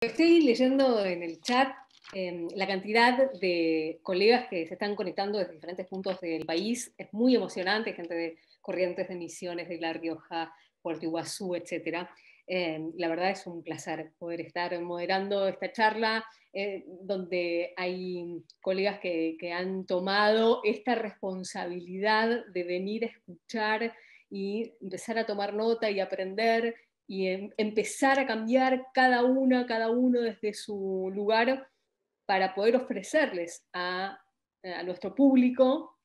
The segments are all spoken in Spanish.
Estoy leyendo en el chat la cantidad de colegas que se están conectando desde diferentes puntos del país. Es muy emocionante, gente de Corrientes, de Misiones, de La Rioja, Puerto Iguazú, etc. La verdad es un placer poder estar moderando esta charla, donde hay colegas que han tomado esta responsabilidad de venir a escuchar y empezar a tomar nota y aprender y empezar a cambiar cada uno desde su lugar para poder ofrecerles a nuestro público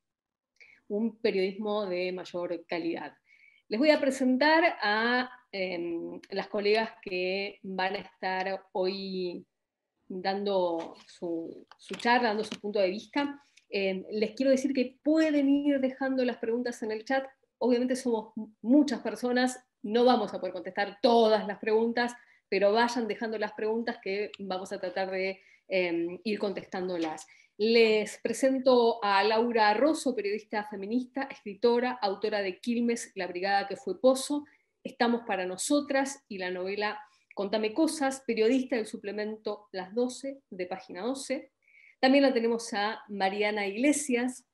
un periodismo de mayor calidad. Les voy a presentar a las colegas que van a estar hoy dando su charla, dando su punto de vista. Les quiero decir que pueden ir dejando las preguntas en el chat. Obviamente somos muchas personas, no vamos a poder contestar todas las preguntas, pero vayan dejando las preguntas que vamos a tratar de ir contestándolas. Les presento a Laura Rosso, periodista feminista, escritora, autora de Quilmes, La brigada que fue Pozo, Estamos para nosotras y la novela Contame cosas, periodista del suplemento Las 12 de Página 12. También la tenemos a Mariana Iglesias,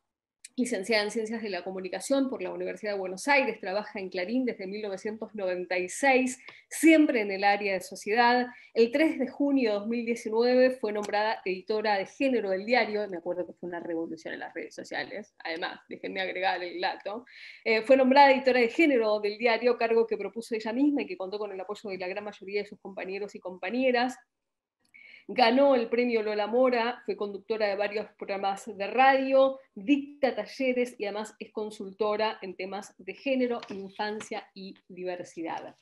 licenciada en Ciencias de la Comunicación por la Universidad de Buenos Aires, trabaja en Clarín desde 1996, siempre en el área de sociedad. El 3 de junio de 2019 fue nombrada editora de género del diario, me acuerdo que fue una revolución en las redes sociales, además, déjenme agregar el dato. Fue nombrada editora de género del diario, cargo que propuso ella misma y que contó con el apoyo de la gran mayoría de sus compañeros y compañeras. Ganó el premio Lola Mora, fue conductora de varios programas de radio, dicta talleres y además es consultora en temas de género, infancia y diversidad.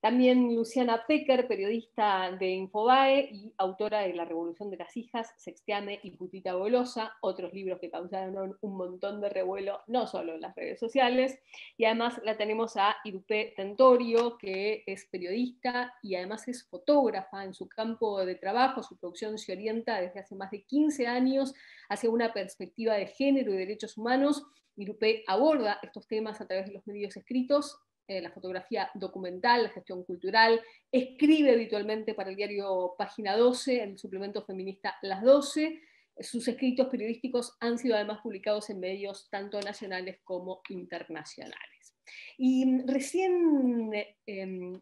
También Luciana Pecker, periodista de Infobae y autora de La Revolución de las Hijas, Sextiame y Putita Golosa, otros libros que causaron un montón de revuelo, no solo en las redes sociales. Y además la tenemos a Irupé Tentorio, que es periodista y además es fotógrafa en su campo de trabajo. Su producción se orienta desde hace más de 15 años hacia una perspectiva de género y derechos humanos. Irupé aborda estos temas a través de los medios escritos, la fotografía documental, la gestión cultural, escribe habitualmente para el diario Página 12, el suplemento feminista Las 12. Sus escritos periodísticos han sido además publicados en medios tanto nacionales como internacionales. Y recién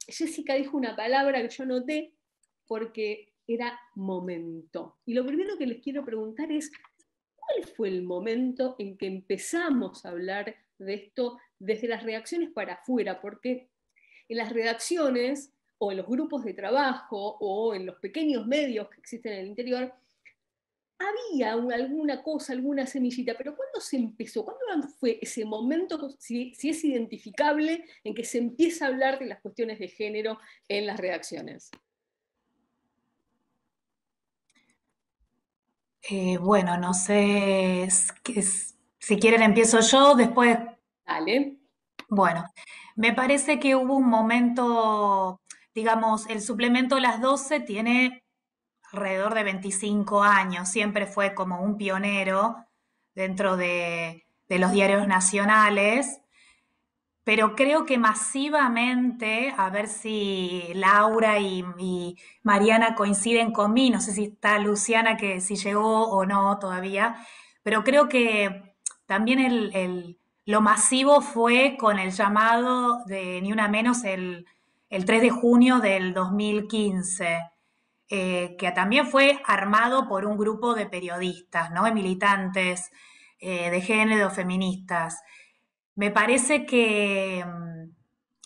Jessica dijo una palabra que yo noté porque era momento. Y lo primero que les quiero preguntar es, ¿cuál fue el momento en que empezamos a hablar de esto desde las redacciones para afuera? Porque en las redacciones o en los grupos de trabajo o en los pequeños medios que existen en el interior, había alguna cosa, alguna semillita, pero ¿cuándo se empezó? ¿Cuándo fue ese momento, si es identificable, en que se empieza a hablar de las cuestiones de género en las redacciones? Bueno, no sé si quieren empiezo yo, después. Dale. Bueno, me parece que hubo un momento, digamos, el suplemento Las 12 tiene alrededor de 25 años, siempre fue como un pionero dentro de los diarios nacionales, pero creo que masivamente, a ver si Laura y Mariana coinciden conmigo, no sé si está Luciana, que si llegó o no todavía, pero creo que también lo masivo fue con el llamado de Ni Una Menos el 3 de junio del 2015, que también fue armado por un grupo de periodistas, ¿no? De militantes de género, feministas. Me parece que,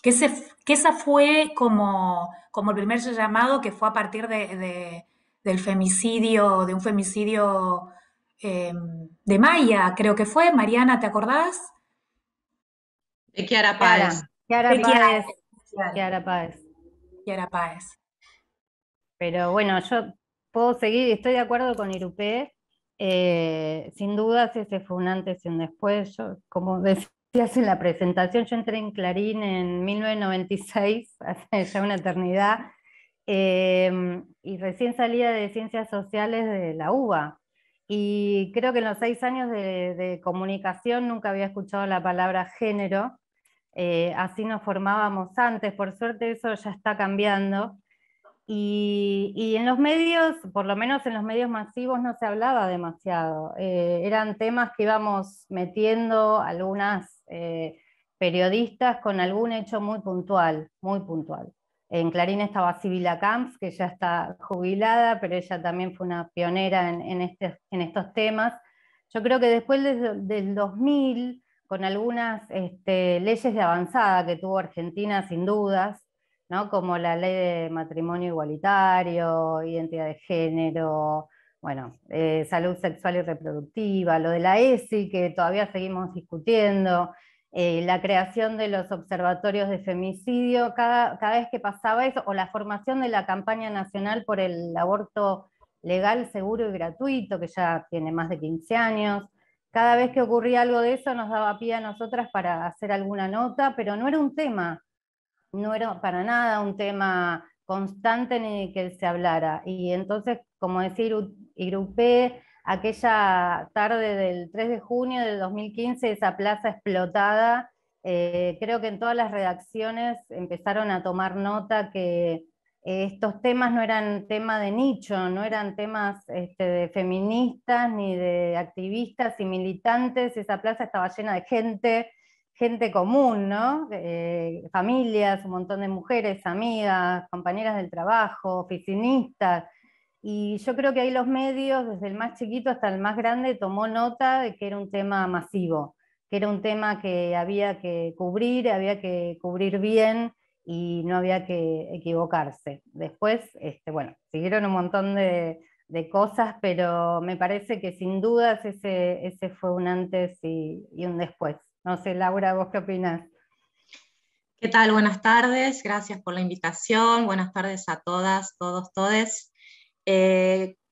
que esa fue como el primer llamado, que fue a partir del femicidio, de un femicidio de Maya, creo que fue. Mariana, ¿te acordás? De Chiara Páez. De Chiara, Chiara Páez. Chiara Páez. Pero bueno, yo puedo seguir, estoy de acuerdo con Irupé. Sin dudas ese fue un antes y un después. Yo, como decías en la presentación, yo entré en Clarín en 1996, hace ya una eternidad, y recién salía de Ciencias Sociales de la UBA. Y creo que en los 6 años de comunicación nunca había escuchado la palabra género. Así nos formábamos antes, por suerte eso ya está cambiando. Y en los medios, por lo menos en los medios masivos, no se hablaba demasiado. Eran temas que íbamos metiendo algunas periodistas con algún hecho muy puntual, muy puntual. En Clarín estaba Sibila Camps, que ya está jubilada, pero ella también fue una pionera en estos temas. Yo creo que después del 2000, con algunas leyes de avanzada que tuvo Argentina, sin dudas, ¿no? Como la ley de matrimonio igualitario, identidad de género, bueno, salud sexual y reproductiva, lo de la ESI, que todavía seguimos discutiendo, la creación de los observatorios de femicidio, cada vez que pasaba eso, o la formación de la campaña nacional por el aborto legal, seguro y gratuito, que ya tiene más de 15 años. Cada vez que ocurría algo de eso nos daba pie a nosotras para hacer alguna nota, pero no era un tema, no era para nada un tema constante ni que se hablara. Y entonces, como decía Irupé, aquella tarde del 3 de junio del 2015, esa plaza explotada, creo que en todas las redacciones empezaron a tomar nota que estos temas no eran tema de nicho, no eran temas de feministas ni de activistas y militantes, esa plaza estaba llena de gente común, ¿no? Familias, un montón de mujeres, amigas, compañeras del trabajo, oficinistas. Y yo creo que ahí los medios, desde el más chiquito hasta el más grande, tomó nota de que era un tema masivo, que era un tema que había que cubrir bien y no había que equivocarse. Después, bueno, siguieron un montón de cosas, pero me parece que sin dudas ese fue un antes y un después. No sé, Laura, ¿vos qué opinás? ¿Qué tal? Buenas tardes, gracias por la invitación, buenas tardes a todas, todos, todes.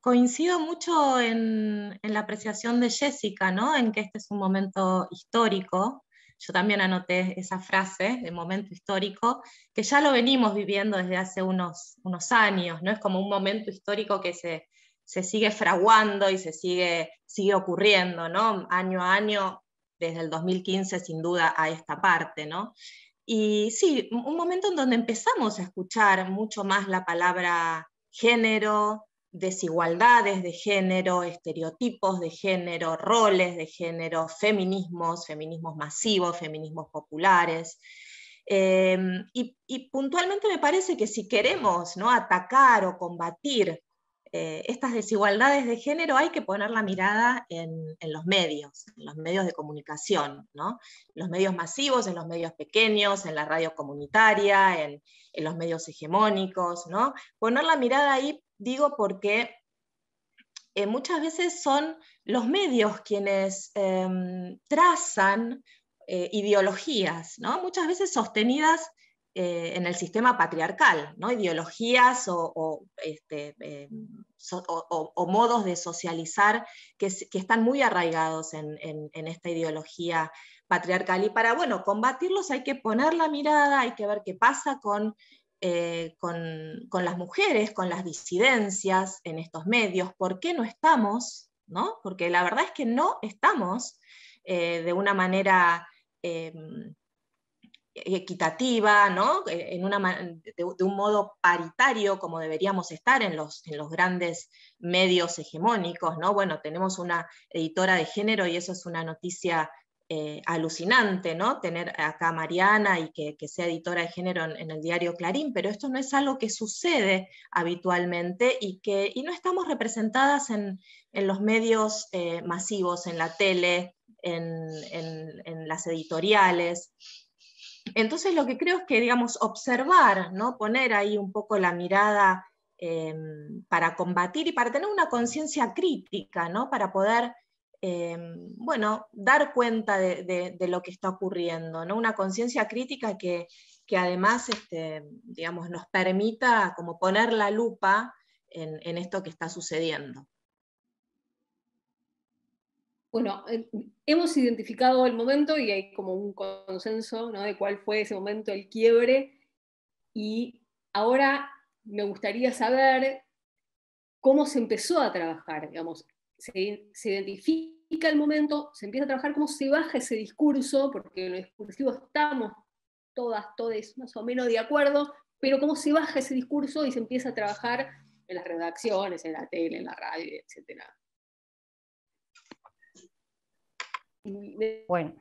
Coincido mucho en la apreciación de Jessica, ¿no? En que este es un momento histórico. Yo también anoté esa frase de momento histórico, que ya lo venimos viviendo desde hace unos años, ¿no? Es como un momento histórico que se sigue fraguando y sigue ocurriendo, ¿no? Año a año, desde el 2015 sin duda a esta parte, ¿no? Y sí, un momento en donde empezamos a escuchar mucho más la palabra género, desigualdades de género, estereotipos de género, roles de género, feminismos masivos, feminismos populares. Y puntualmente me parece que si queremos, ¿no?, atacar o combatir estas desigualdades de género, hay que poner la mirada en los medios de comunicación, ¿no? En los medios masivos, en los medios pequeños, en la radio comunitaria, en los medios hegemónicos, ¿no? Poner la mirada ahí, digo, porque muchas veces son los medios quienes trazan ideologías, ¿no? Muchas veces sostenidas en el sistema patriarcal, ¿no? Ideologías o modos de socializar que están muy arraigados en esta ideología patriarcal. Y para, bueno, combatirlos hay que poner la mirada, hay que ver qué pasa con las mujeres, con las disidencias en estos medios, por qué no estamos, ¿no? Porque la verdad es que no estamos de una manera equitativa, ¿no? De un modo paritario como deberíamos estar en los grandes medios hegemónicos, ¿no? Bueno, tenemos una editora de género y eso es una noticia alucinante, ¿no? Tener acá a Mariana y que sea editora de género en el diario Clarín, pero esto no es algo que sucede habitualmente y no estamos representadas en los medios masivos, en la tele, en las editoriales. Entonces lo que creo es que, digamos, observar, ¿no? Poner ahí un poco la mirada para combatir y para tener una conciencia crítica, ¿no? Para poder bueno, dar cuenta de lo que está ocurriendo, ¿no? Una conciencia crítica que además digamos, nos permita como poner la lupa en esto que está sucediendo. Bueno, hemos identificado el momento y hay como un consenso, ¿no?, de cuál fue ese momento, el quiebre, y ahora me gustaría saber cómo se empezó a trabajar, digamos, se identifica el momento, se empieza a trabajar, cómo se baja ese discurso, porque en lo discursivo estamos todas, todes más o menos de acuerdo, pero cómo se baja ese discurso y se empieza a trabajar en las redacciones, en la tele, en la radio, etc. Bueno,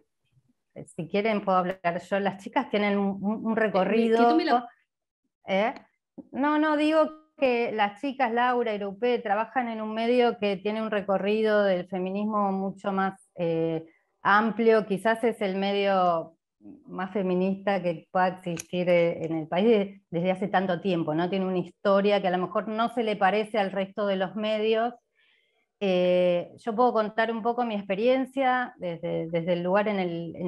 si quieren puedo hablar yo. Las chicas tienen un Que recorrido. tome la... No, digo que las chicas, Laura y Irupé, trabajan en un medio que tiene un recorrido del feminismo mucho más amplio. Quizás es el medio más feminista que pueda existir en el país desde hace tanto tiempo, ¿no? Tiene una historia que a lo mejor no se le parece al resto de los medios. Yo puedo contar un poco mi experiencia desde el lugar en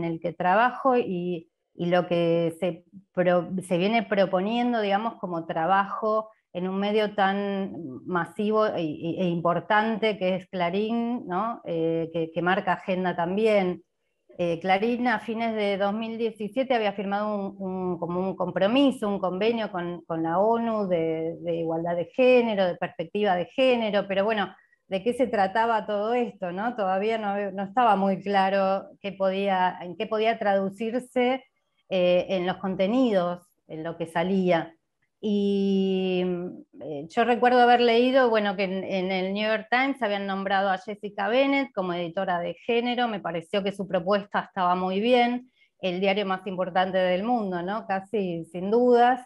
el que trabajo y lo que se viene proponiendo, digamos, como trabajo en un medio tan masivo e importante que es Clarín, ¿no? Que marca agenda también. Clarín a fines de 2017 había firmado como un compromiso, un convenio con la ONU de igualdad de género, de perspectiva de género, pero bueno, ¿de qué se trataba todo esto, ¿no? Todavía no estaba muy claro en qué podía traducirse en los contenidos, en lo que salía. Y yo recuerdo haber leído, bueno, que en el New York Times habían nombrado a Jessica Bennett como editora de género. Me pareció que su propuesta estaba muy bien, el diario más importante del mundo, ¿no? Casi sin dudas.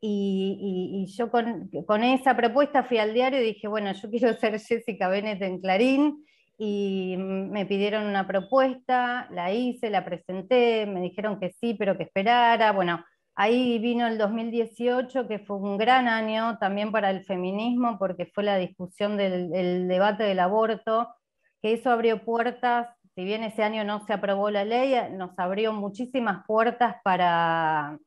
Y yo con esa propuesta fui al diario y dije, bueno, yo quiero ser Jessica Bennett en Clarín, y me pidieron una propuesta, la hice, la presenté, me dijeron que sí, pero que esperara. Bueno, ahí vino el 2018, que fue un gran año también para el feminismo, porque fue la discusión del debate del aborto, que eso abrió puertas. Si bien ese año no se aprobó la ley, nos abrió muchísimas puertas para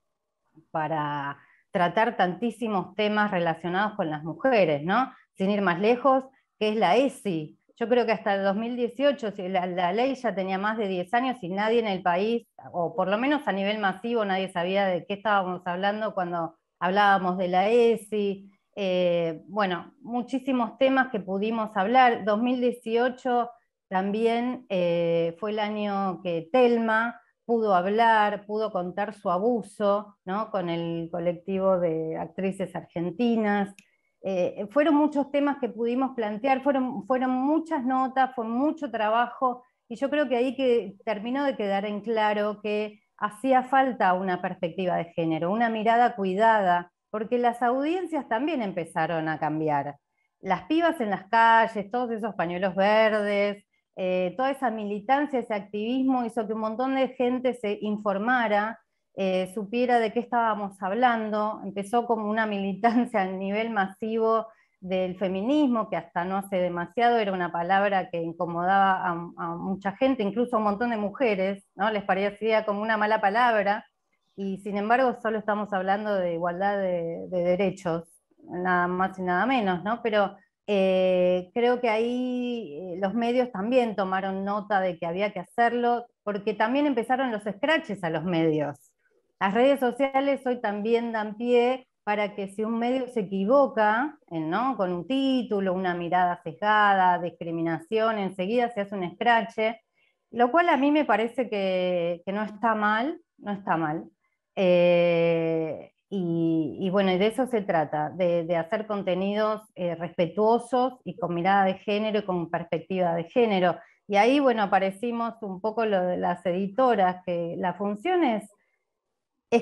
tratar tantísimos temas relacionados con las mujeres, ¿no? Sin ir más lejos, que es la ESI. Yo creo que hasta el 2018 la ley ya tenía más de 10 años y nadie en el país, o por lo menos a nivel masivo, nadie sabía de qué estábamos hablando cuando hablábamos de la ESI. Bueno, muchísimos temas que pudimos hablar. 2018 también fue el año que Telma pudo hablar, pudo contar su abuso, ¿no? Con el colectivo de actrices argentinas. Fueron muchos temas que pudimos plantear, fueron muchas notas, fue mucho trabajo, y yo creo que ahí que terminó de quedar en claro que hacía falta una perspectiva de género, una mirada cuidada, porque las audiencias también empezaron a cambiar. Las pibas en las calles, todos esos pañuelos verdes, toda esa militancia, ese activismo hizo que un montón de gente se informara, supiera de qué estábamos hablando. Empezó como una militancia a nivel masivo del feminismo, que hasta no hace demasiado era una palabra que incomodaba a mucha gente, incluso a un montón de mujeres, ¿no? Les parecía como una mala palabra, y sin embargo solo estamos hablando de igualdad de derechos, nada más y nada menos, ¿no? Pero creo que ahí los medios también tomaron nota de que había que hacerlo, porque también empezaron los scratches a los medios. Las redes sociales hoy también dan pie para que si un medio se equivoca, ¿no? Con un título, una mirada sesgada, discriminación, enseguida se hace un scratch, lo cual a mí me parece que no está mal, no está mal. Y bueno, y de eso se trata, de hacer contenidos respetuosos y con mirada de género y con perspectiva de género. Y ahí, bueno, aparecimos un poco lo de las editoras, que la función es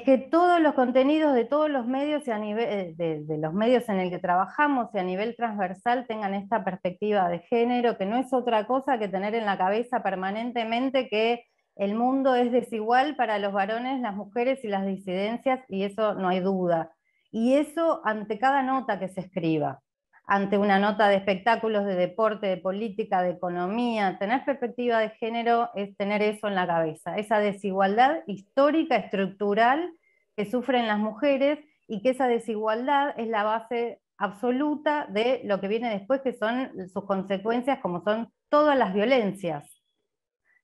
que todos los contenidos de todos los medios y a nivel, de los medios en el que trabajamos y a nivel transversal tengan esta perspectiva de género, que no es otra cosa que tener en la cabeza permanentemente que el mundo es desigual para los varones, las mujeres y las disidencias, y eso no hay duda. Y eso ante cada nota que se escriba, ante una nota de espectáculos, de deporte, de política, de economía. Tener perspectiva de género es tener eso en la cabeza, esa desigualdad histórica, estructural que sufren las mujeres, y que esa desigualdad es la base absoluta de lo que viene después, que son sus consecuencias, como son todas las violencias.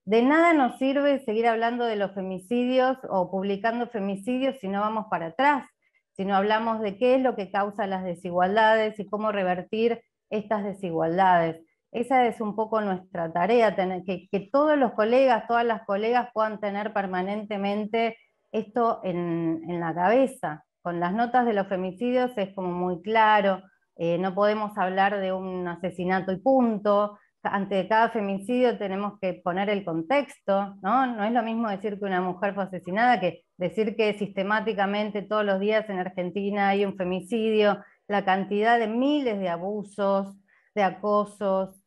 De nada nos sirve seguir hablando de los femicidios o publicando femicidios si no vamos para atrás, si no hablamos de qué es lo que causa las desigualdades y cómo revertir estas desigualdades. Esa es un poco nuestra tarea, que todos los colegas, todas las colegas puedan tener permanentemente esto en la cabeza, con las notas de los femicidios es como muy claro, no podemos hablar de un asesinato y punto. Ante cada femicidio tenemos que poner el contexto, ¿no? No es lo mismo decir que una mujer fue asesinada que decir que sistemáticamente todos los días en Argentina hay un femicidio, la cantidad de miles de abusos, de acosos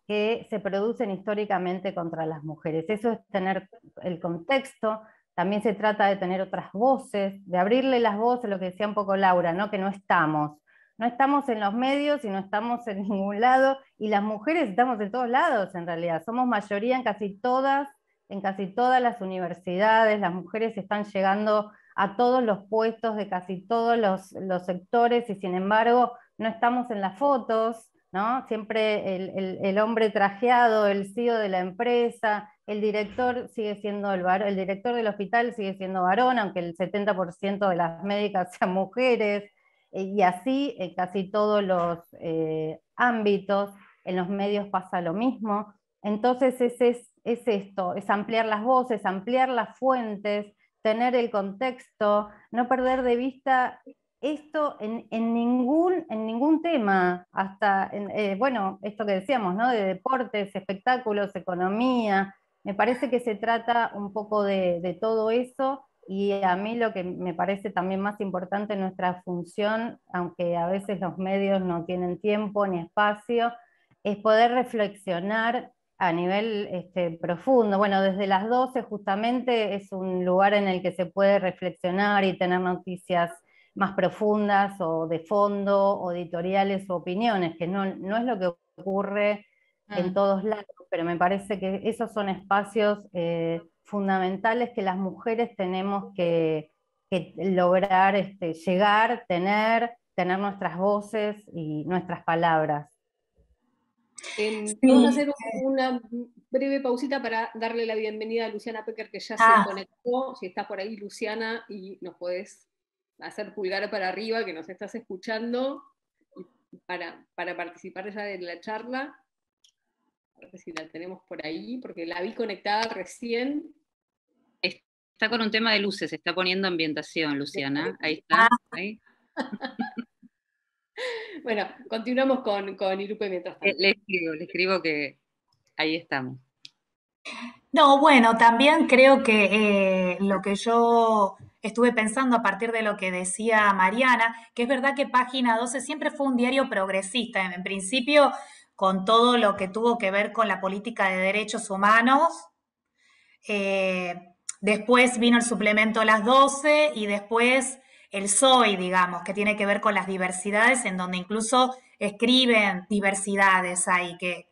que se producen históricamente contra las mujeres. Eso es tener el contexto. También se trata de tener otras voces, de abrirle las voces, lo que decía un poco Laura, ¿no? Que no estamos en los medios y no estamos en ningún lado, y las mujeres estamos en todos lados en realidad, somos mayoría en casi todas las universidades, las mujeres están llegando a todos los puestos de casi todos los sectores, y sin embargo no estamos en las fotos, ¿no? Siempre el hombre trajeado, el CEO de la empresa, el director sigue siendo el director del hospital sigue siendo varón, aunque el 70% de las médicas sean mujeres, y así en casi todos los ámbitos, en los medios pasa lo mismo. Entonces es esto, es ampliar las voces, ampliar las fuentes, tener el contexto, no perder de vista esto en ningún tema, hasta, bueno, esto que decíamos, ¿no? De deportes, espectáculos, economía. Me parece que se trata un poco de todo eso, y a mí lo que me parece también más importante en nuestra función, aunque a veces los medios no tienen tiempo ni espacio, es poder reflexionar a nivel profundo. Bueno, desde las 12 justamente es un lugar en el que se puede reflexionar y tener noticias más profundas o de fondo, o editoriales o opiniones, que no es lo que ocurre en todos lados, pero me parece que esos son espacios fundamentales que las mujeres tenemos que lograr llegar, tener nuestras voces y nuestras palabras. Vamos a hacer una breve pausita para darle la bienvenida a Luciana Pecker, que ya se conectó. Si estás por ahí, Luciana, y nos podés hacer pulgar para arriba, que nos estás escuchando, para participar ya de la charla. A ver si la tenemos por ahí, porque la vi conectada recién. Está con un tema de luces, se está poniendo ambientación, Luciana. Ahí está. Ahí. Bueno, continuamos con Irupe mientras tanto. Le escribo que ahí estamos. No, bueno, también creo que lo que yo estuve pensando a partir de lo que decía Mariana, que es verdad que Página 12 siempre fue un diario progresista, en principio con todo lo que tuvo que ver con la política de derechos humanos. Después vino el suplemento Las 12 y después el SOY, digamos, que tiene que ver con las diversidades, en donde incluso escriben diversidades ahí, que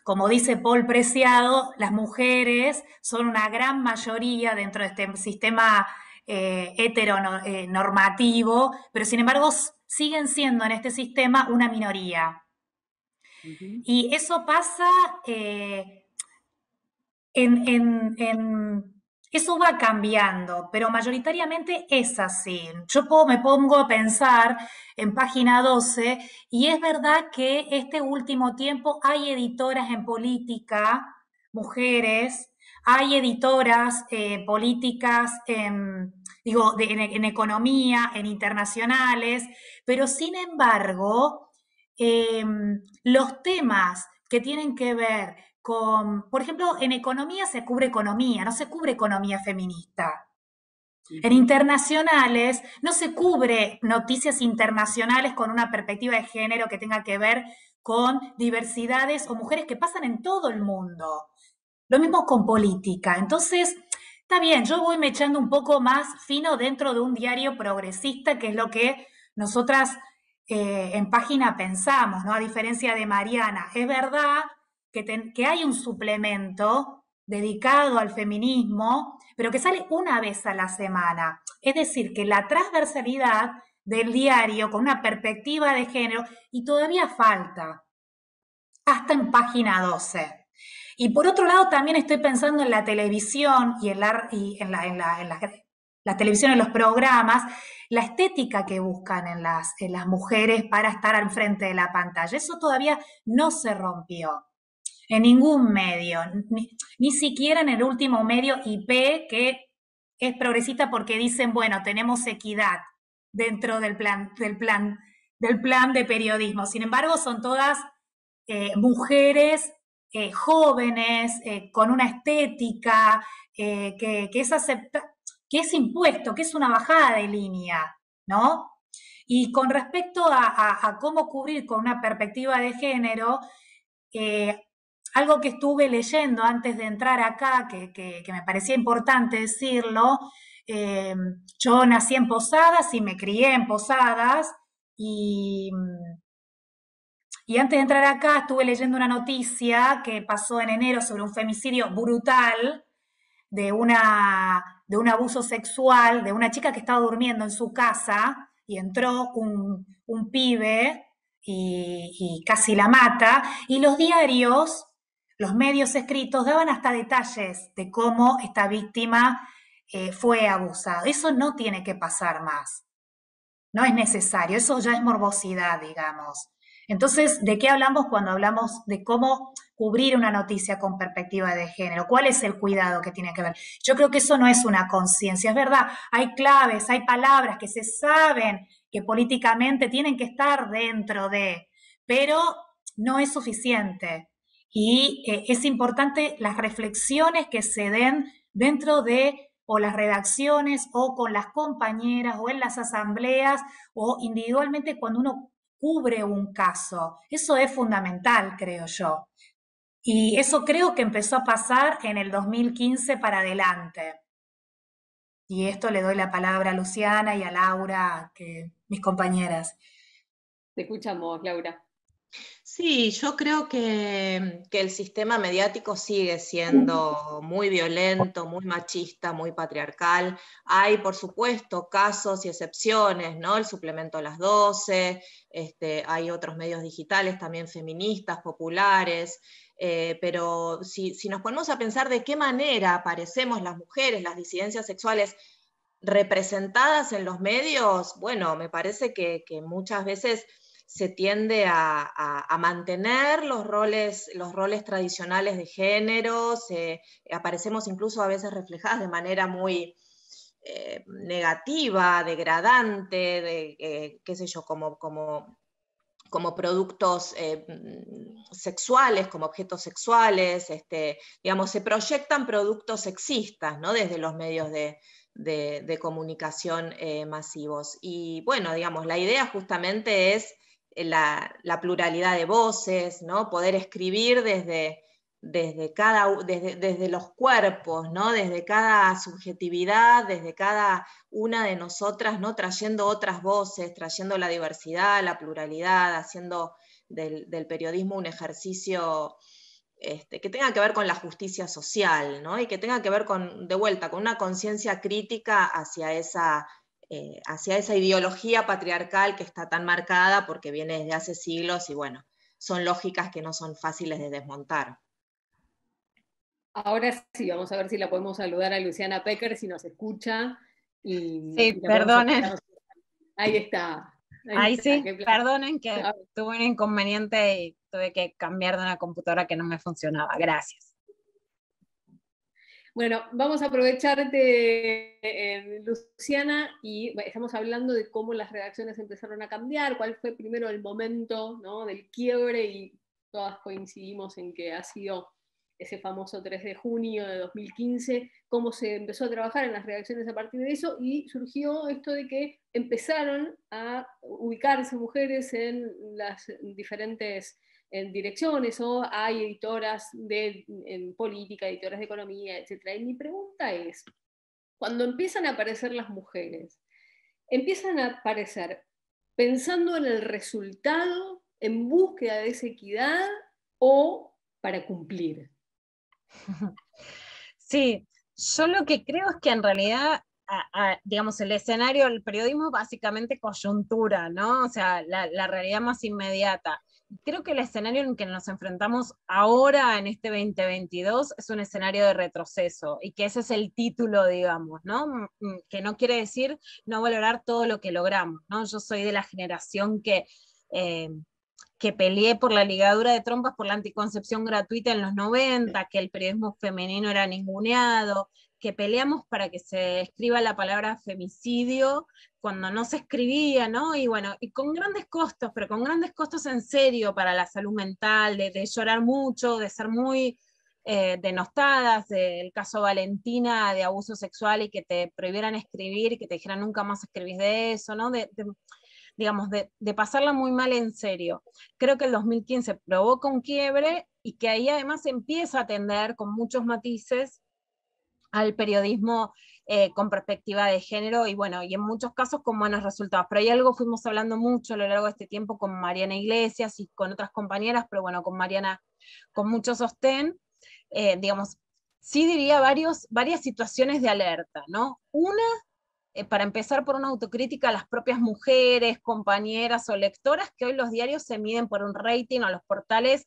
como dice Paul Preciado, las mujeres son una gran mayoría dentro de este sistema heteronormativo, pero sin embargo siguen siendo en este sistema una minoría. Y eso pasa eso va cambiando, pero mayoritariamente es así. Yo me pongo a pensar en Página 12 y es verdad que este último tiempo hay editoras en política, mujeres, hay editoras políticas en economía, en internacionales, pero sin embargo, los temas que tienen que ver por ejemplo, en economía se cubre economía, no se cubre economía feminista. En internacionales no se cubre noticias internacionales con una perspectiva de género que tenga que ver con diversidades o mujeres que pasan en todo el mundo. Lo mismo con política. Entonces, está bien, yo voy echando un poco más fino dentro de un diario progresista, que es lo que nosotras en Página pensamos, ¿no? A diferencia de Mariana. Es verdad que hay un suplemento dedicado al feminismo, pero que sale una vez a la semana. Es decir, que la transversalidad del diario con una perspectiva de género, y todavía falta, hasta en Página 12. Y por otro lado, también estoy pensando en la televisión y en la televisión, en los programas, la estética que buscan en las mujeres para estar al frente de la pantalla. Eso todavía no se rompió en ningún medio, ni siquiera en el último medio IP, que es progresista porque dicen, bueno, tenemos equidad. dentro del plan de periodismo. Sin embargo, son todas mujeres jóvenes, con una estética que es impuesto, que es una bajada de línea, ¿no? Y con respecto a cómo cubrir con una perspectiva de género, algo que estuve leyendo antes de entrar acá, que me parecía importante decirlo, yo nací en Posadas y me crié en Posadas, y antes de entrar acá estuve leyendo una noticia que pasó en enero sobre un femicidio brutal de un abuso sexual de una chica que estaba durmiendo en su casa y entró un pibe y casi la mata. Y los diarios, los medios escritos, daban hasta detalles de cómo esta víctima fue abusada. Eso no tiene que pasar más. No es necesario, eso ya es morbosidad, digamos. Entonces, ¿de qué hablamos cuando hablamos de cómo cubrir una noticia con perspectiva de género? ¿Cuál es el cuidado que tiene que ver? Yo creo que eso no es una conciencia, es verdad, hay claves, hay palabras que se saben que políticamente tienen que estar dentro de, pero no es suficiente. Y es importante las reflexiones que se den dentro de o las redacciones o con las compañeras o en las asambleas o individualmente cuando uno cubre un caso. Eso es fundamental, creo yo. Y eso creo que empezó a pasar en el 2015 para adelante. Y esto le doy la palabra a Luciana y a Laura, mis compañeras. Te escuchamos, Laura. Sí, yo creo que el sistema mediático sigue siendo muy violento, muy machista, muy patriarcal. Hay, por supuesto, casos y excepciones, ¿no? El suplemento a las 12, hay otros medios digitales también feministas, populares, pero si nos ponemos a pensar de qué manera aparecemos las mujeres, las disidencias sexuales, representadas en los medios, bueno, me parece que muchas veces se tiende a mantener los roles tradicionales de género, aparecemos incluso a veces reflejadas de manera muy negativa, degradante, qué sé yo, como productos sexuales, como objetos sexuales, digamos, se proyectan productos sexistas, ¿no? Desde los medios de comunicación masivos. Y bueno, digamos, la idea justamente es la pluralidad de voces, ¿no? Poder escribir desde los cuerpos, ¿no? Desde cada subjetividad, desde cada una de nosotras, ¿no? Trayendo otras voces, trayendo la diversidad, la pluralidad, haciendo del periodismo un ejercicio que tenga que ver con la justicia social, ¿no? Y que tenga que ver de vuelta, con una conciencia crítica hacia esa ideología patriarcal que está tan marcada porque viene desde hace siglos y bueno, son lógicas que no son fáciles de desmontar. Ahora sí, vamos a ver si la podemos saludar a Luciana Pecker, si nos escucha. Sí, perdonen. Ahí está. Ahí sí, perdonen que tuve un inconveniente y tuve que cambiar de una computadora que no me funcionaba. Gracias. Bueno, vamos a aprovecharte, Luciana, y estamos hablando de cómo las redacciones empezaron a cambiar, cuál fue primero el momento, ¿no? Del quiebre, y todas coincidimos en que ha sido ese famoso 3 de junio de 2015, cómo se empezó a trabajar en las redacciones a partir de eso, y surgió esto de que empezaron a ubicarse mujeres en las diferentes direcciones, o hay editoras en política, editoras de economía, etc. Y mi pregunta es, cuando empiezan a aparecer las mujeres, ¿empiezan a aparecer pensando en el resultado, en búsqueda de esa equidad, o para cumplir? Sí, yo lo que creo es que en realidad, digamos, el escenario del periodismo es básicamente coyuntura, ¿no? O sea, la realidad más inmediata. Creo que el escenario en el que nos enfrentamos ahora, en este 2022, es un escenario de retroceso, y que ese es el título, digamos, ¿no? Que no quiere decir no valorar todo lo que logramos, ¿no? Yo soy de la generación que peleé por la ligadura de trompas, por la anticoncepción gratuita en los 90, que el periodismo femenino era ninguneado, que peleamos para que se escriba la palabra femicidio cuando no se escribía, ¿no? Y bueno, y con grandes costos, pero con grandes costos en serio para la salud mental, de llorar mucho, de ser muy denostadas, el caso Valentina de abuso sexual y que te prohibieran escribir y que te dijeran nunca más escribís de eso, ¿no? Digamos, de pasarla muy mal en serio. Creo que el 2015 provoca un quiebre y que ahí además empieza a atender con muchos matices al periodismo con perspectiva de género y bueno, y en muchos casos con buenos resultados. Pero hay algo, fuimos hablando mucho a lo largo de este tiempo con Mariana Iglesias y con otras compañeras, pero bueno, con Mariana con mucho sostén, digamos, sí diría varias situaciones de alerta, ¿no? Una, para empezar por una autocrítica a las propias mujeres, compañeras o lectoras, que hoy los diarios se miden por un rating o los portales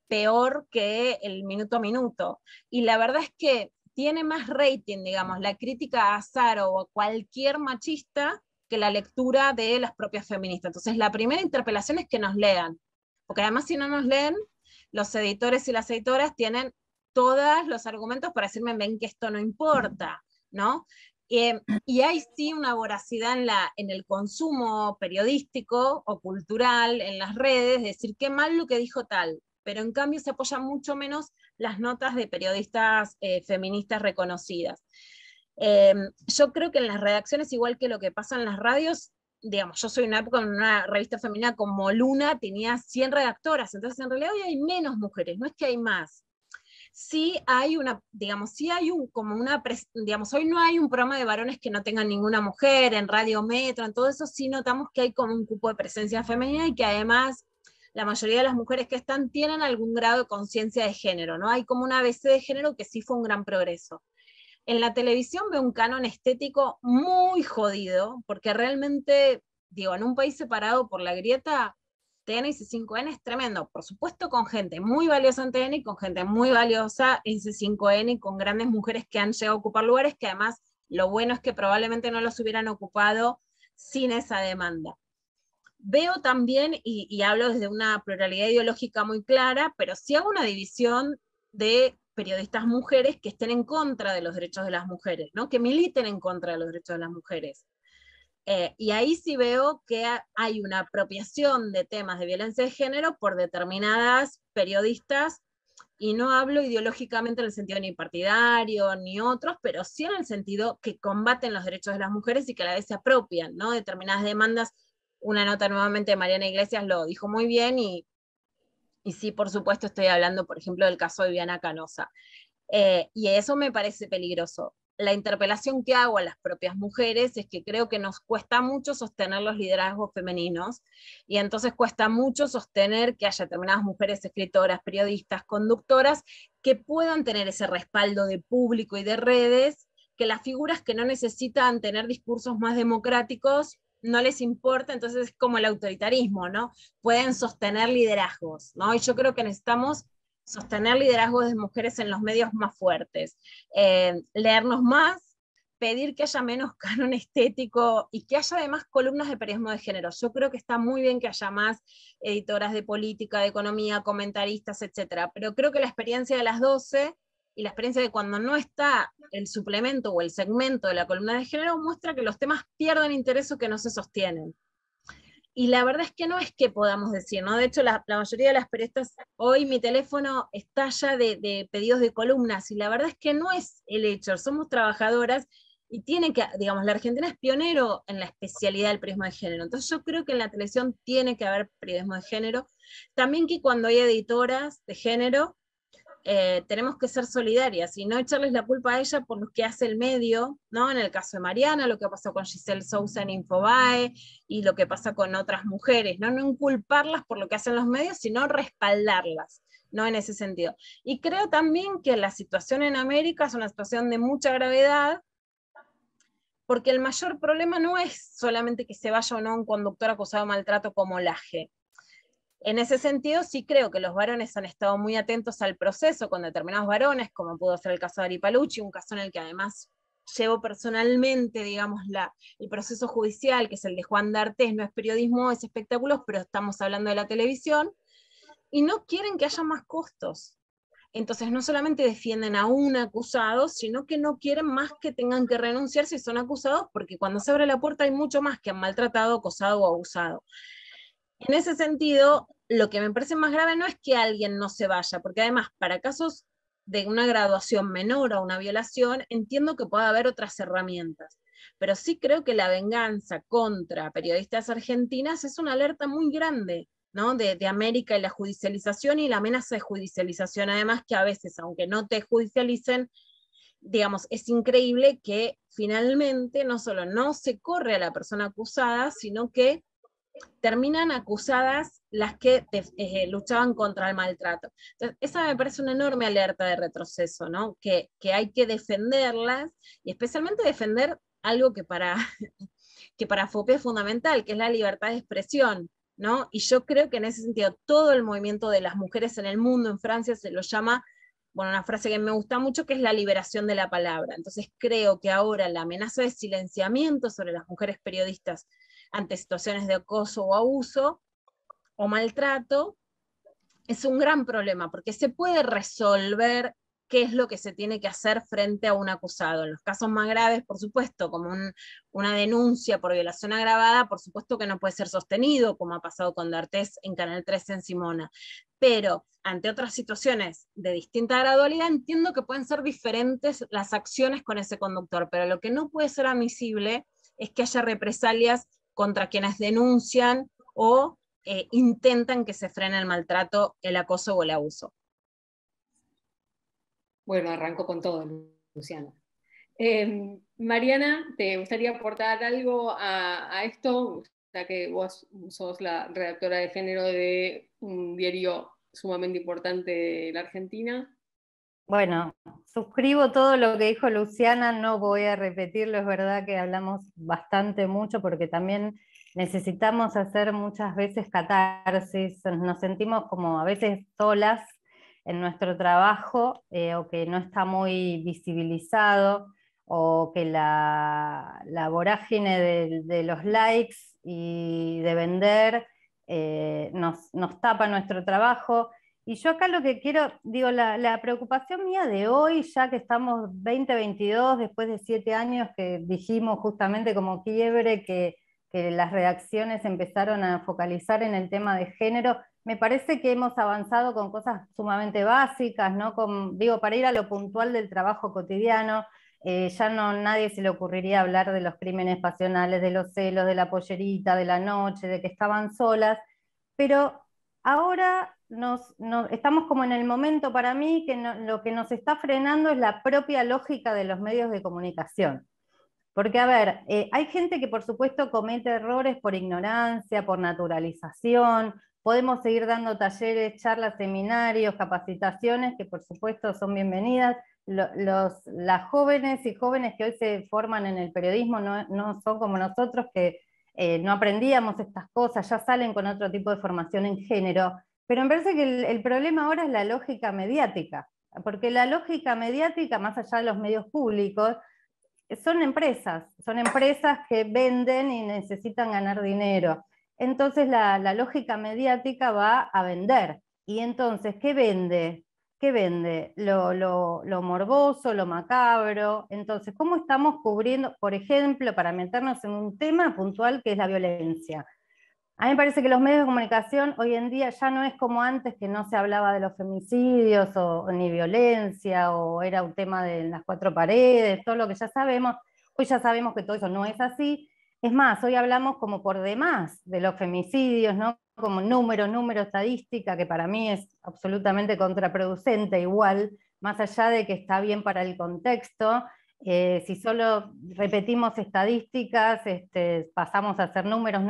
peor que el minuto a minuto. Y la verdad es que tiene más rating, digamos, la crítica a Saro o a cualquier machista que la lectura de las propias feministas. Entonces, la primera interpelación es que nos lean, porque además si no nos leen, los editores y las editoras tienen todos los argumentos para decirme, ven que esto no importa, ¿no? Y hay sí una voracidad en el consumo periodístico o cultural en las redes, decir qué mal lo que dijo tal, pero en cambio se apoyan mucho menos las notas de periodistas feministas reconocidas. Yo creo que en las redacciones, igual que lo que pasa en las radios, digamos, yo soy una época en una revista femenina como Luna, tenía 100 redactoras, entonces en realidad hoy hay menos mujeres, no es que hay más. Sí hay una, digamos, sí hay como una, digamos, hoy no hay un programa de varones que no tengan ninguna mujer, en Radio Metro, en todo eso sí notamos que hay como un cupo de presencia femenina y que además la mayoría de las mujeres que están tienen algún grado de conciencia de género, ¿no? Hay como una ABC de género que sí fue un gran progreso. En la televisión veo un canon estético muy jodido, porque realmente, digo, en un país separado por la grieta, TN y C5N es tremendo. Por supuesto con gente muy valiosa en TN y con gente muy valiosa en C5N y con grandes mujeres que han llegado a ocupar lugares que además lo bueno es que probablemente no los hubieran ocupado sin esa demanda. Veo también, y hablo desde una pluralidad ideológica muy clara, pero sí hago una división de periodistas mujeres que estén en contra de los derechos de las mujeres, ¿no? Que militen en contra de los derechos de las mujeres. Y ahí sí veo que hay una apropiación de temas de violencia de género por determinadas periodistas, y no hablo ideológicamente en el sentido ni partidario ni otros, pero sí en el sentido que combaten los derechos de las mujeres y que a la vez se apropian, ¿no? Determinadas demandas. Una nota nuevamente de Mariana Iglesias lo dijo muy bien, y sí, por supuesto, estoy hablando, por ejemplo, del caso de Viviana Canosa. Y eso me parece peligroso. La interpelación que hago a las propias mujeres es que creo que nos cuesta mucho sostener los liderazgos femeninos, y entonces cuesta mucho sostener que haya determinadas mujeres escritoras, periodistas, conductoras, que puedan tener ese respaldo de público y de redes, que las figuras que no necesitan tener discursos más democráticos no les importa, entonces es como el autoritarismo, ¿no? Pueden sostener liderazgos, ¿no? Y yo creo que necesitamos sostener liderazgos de mujeres en los medios más fuertes, leernos más, pedir que haya menos canon estético y que haya además columnas de periodismo de género. Yo creo que está muy bien que haya más editoras de política, de economía, comentaristas, etcétera, pero creo que la experiencia de las 12 y la experiencia de cuando no está el suplemento o el segmento de la columna de género muestra que los temas pierden interés o que no se sostienen. Y la verdad es que no es que podamos decir, ¿no? De hecho, la mayoría de las periodistas, hoy mi teléfono estalla de pedidos de columnas, y la verdad es que no es el hecho, somos trabajadoras, y tiene que, digamos, la Argentina es pionero en la especialidad del periodismo de género, entonces yo creo que en la televisión tiene que haber periodismo de género, también que cuando hay editoras de género, tenemos que ser solidarias y no echarles la culpa a ella por lo que hace el medio, ¿no? En el caso de Mariana, lo que pasó con Giselle Sousa en Infobae y lo que pasa con otras mujeres, ¿no? No inculparlas por lo que hacen los medios, sino respaldarlas, ¿no? En ese sentido. Y creo también que la situación en América es una situación de mucha gravedad, porque el mayor problema no es solamente que se vaya o no un conductor acusado de maltrato como Laje. En ese sentido, sí creo que los varones han estado muy atentos al proceso con determinados varones, como pudo ser el caso de Ari Palucci, un caso en el que además llevo personalmente, digamos, el proceso judicial, que es el de Juan D'Artés, no es periodismo, es espectáculos, pero estamos hablando de la televisión, y no quieren que haya más costos. Entonces no solamente defienden a un acusado, sino que no quieren más que tengan que renunciar si son acusados, porque cuando se abre la puerta hay mucho más que han maltratado, acosado o abusado. En ese sentido, lo que me parece más grave no es que alguien no se vaya, porque además para casos de una graduación menor a una violación, entiendo que puede haber otras herramientas, pero sí creo que la venganza contra periodistas argentinas es una alerta muy grande, ¿no? De América y la judicialización y la amenaza de judicialización, además que a veces, aunque no te judicialicen, digamos, es increíble que finalmente no solo no se corre a la persona acusada, sino que terminan acusadas las que luchaban contra el maltrato. Entonces, esa me parece una enorme alerta de retroceso, ¿no? Que hay que defenderlas, y especialmente defender algo que para, que para FOPE es fundamental, que es la libertad de expresión, ¿no? Y yo creo que en ese sentido todo el movimiento de las mujeres en el mundo, en Francia se lo llama, bueno, una frase que me gusta mucho, que es la liberación de la palabra. Entonces creo que ahora la amenaza de silenciamiento sobre las mujeres periodistas ante situaciones de acoso o abuso o maltrato es un gran problema, porque se puede resolver qué es lo que se tiene que hacer frente a un acusado. En los casos más graves, por supuesto, como una denuncia por violación agravada, por supuesto que no puede ser sostenido, como ha pasado con D'Artés en Canal 13 en Simona. Pero ante otras situaciones de distinta gradualidad, entiendo que pueden ser diferentes las acciones con ese conductor, pero lo que no puede ser admisible es que haya represalias contra quienes denuncian o intentan que se frene el maltrato, el acoso o el abuso. Bueno, arranco con todo, Luciana. Mariana, ¿te gustaría aportar algo a esto? Ya que vos sos la redactora de género de un diario sumamente importante de la Argentina. Bueno, suscribo todo lo que dijo Luciana, no voy a repetirlo, es verdad que hablamos bastante mucho porque también necesitamos hacer muchas veces catarsis, nos sentimos como a veces solas en nuestro trabajo, o que no está muy visibilizado, o que la vorágine de los likes y de vender nos tapa nuestro trabajo. Y yo acá lo que quiero, digo, la preocupación mía de hoy, ya que estamos 2022, después de 7 años que dijimos justamente como quiebre que las redacciones empezaron a focalizar en el tema de género, me parece que hemos avanzado con cosas sumamente básicas, ¿no? Digo, para ir a lo puntual del trabajo cotidiano, ya nadie se le ocurriría hablar de los crímenes pasionales, de los celos, de la pollerita, de la noche, de que estaban solas, pero ahora estamos como en el momento para mí que lo que nos está frenando es la propia lógica de los medios de comunicación. Porque, a ver, hay gente que por supuesto comete errores por ignorancia, por naturalización, podemos seguir dando talleres, charlas, seminarios, capacitaciones, que por supuesto son bienvenidas. Las jóvenes y jóvenes que hoy se forman en el periodismo no son como nosotros, que no aprendíamos estas cosas, ya salen con otro tipo de formación en género, pero me parece que el problema ahora es la lógica mediática, porque la lógica mediática, más allá de los medios públicos, son empresas que venden y necesitan ganar dinero. Entonces la lógica mediática va a vender. Y entonces, ¿qué vende? ¿Qué vende? Lo morboso, lo macabro. Entonces, ¿cómo estamos cubriendo, por ejemplo, para meternos en un tema puntual que es la violencia? A mí me parece que los medios de comunicación hoy en día ya no es como antes, que no se hablaba de los femicidios o ni violencia, o era un tema de las 4 paredes, todo lo que ya sabemos. Hoy ya sabemos que todo eso no es así. Es más, hoy hablamos como por demás de los femicidios, ¿no? Como número, estadística, que para mí es absolutamente contraproducente igual, más allá de que está bien para el contexto. Si solo repetimos estadísticas, pasamos a hacer números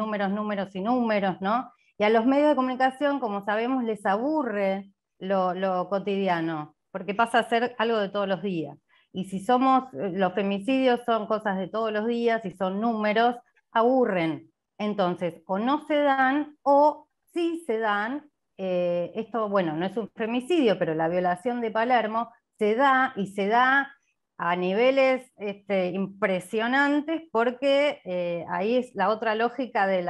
y números, ¿no? Y a los medios de comunicación, como sabemos, les aburre lo cotidiano, porque pasa a ser algo de todos los días. Y si los femicidios son cosas de todos los días y son números, aburren. Entonces, o no se dan, o sí se dan. Esto, bueno, no es un femicidio, pero la violación de Palermo se da, y se da a niveles impresionantes, porque ahí es la otra lógica de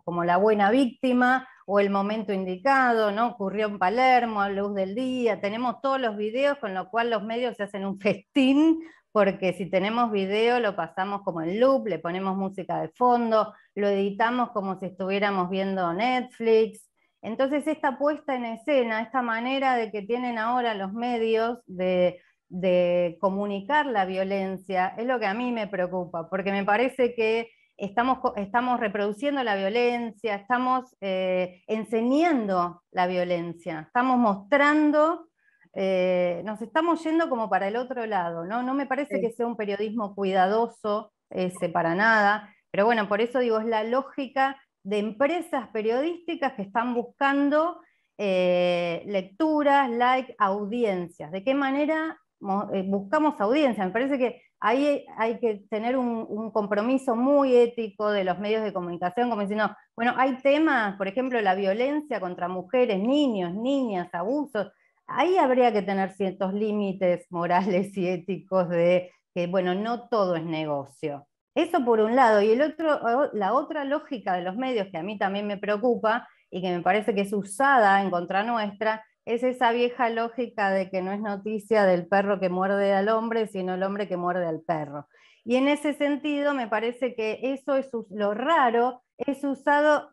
como la buena víctima, o el momento indicado, ¿no? Ocurrió en Palermo, a luz del día, tenemos todos los videos, con lo cual los medios se hacen un festín, porque si tenemos video lo pasamos como en loop, le ponemos música de fondo, lo editamos como si estuviéramos viendo Netflix. Entonces esta puesta en escena, esta manera de que tienen ahora los medios de comunicar la violencia, es lo que a mí me preocupa, porque me parece que estamos reproduciendo la violencia, estamos enseñando la violencia, estamos mostrando, nos estamos yendo como para el otro lado, ¿no? No me parece que sea un periodismo cuidadoso ese para nada, pero bueno, por eso digo, es la lógica de empresas periodísticas que están buscando lecturas, like, audiencias. ¿De qué manera buscamos audiencia? Me parece que ahí hay que tener un compromiso muy ético de los medios de comunicación, como diciendo, bueno, hay temas, por ejemplo, la violencia contra mujeres, niños, niñas, abusos, ahí habría que tener ciertos límites morales y éticos de que, bueno, no todo es negocio. Eso por un lado, y la otra lógica de los medios que a mí también me preocupa y que me parece que es usada en contra nuestra, es esa vieja lógica de que no es noticia del perro que muerde al hombre, sino el hombre que muerde al perro. Y en ese sentido me parece que eso es lo raro, es usado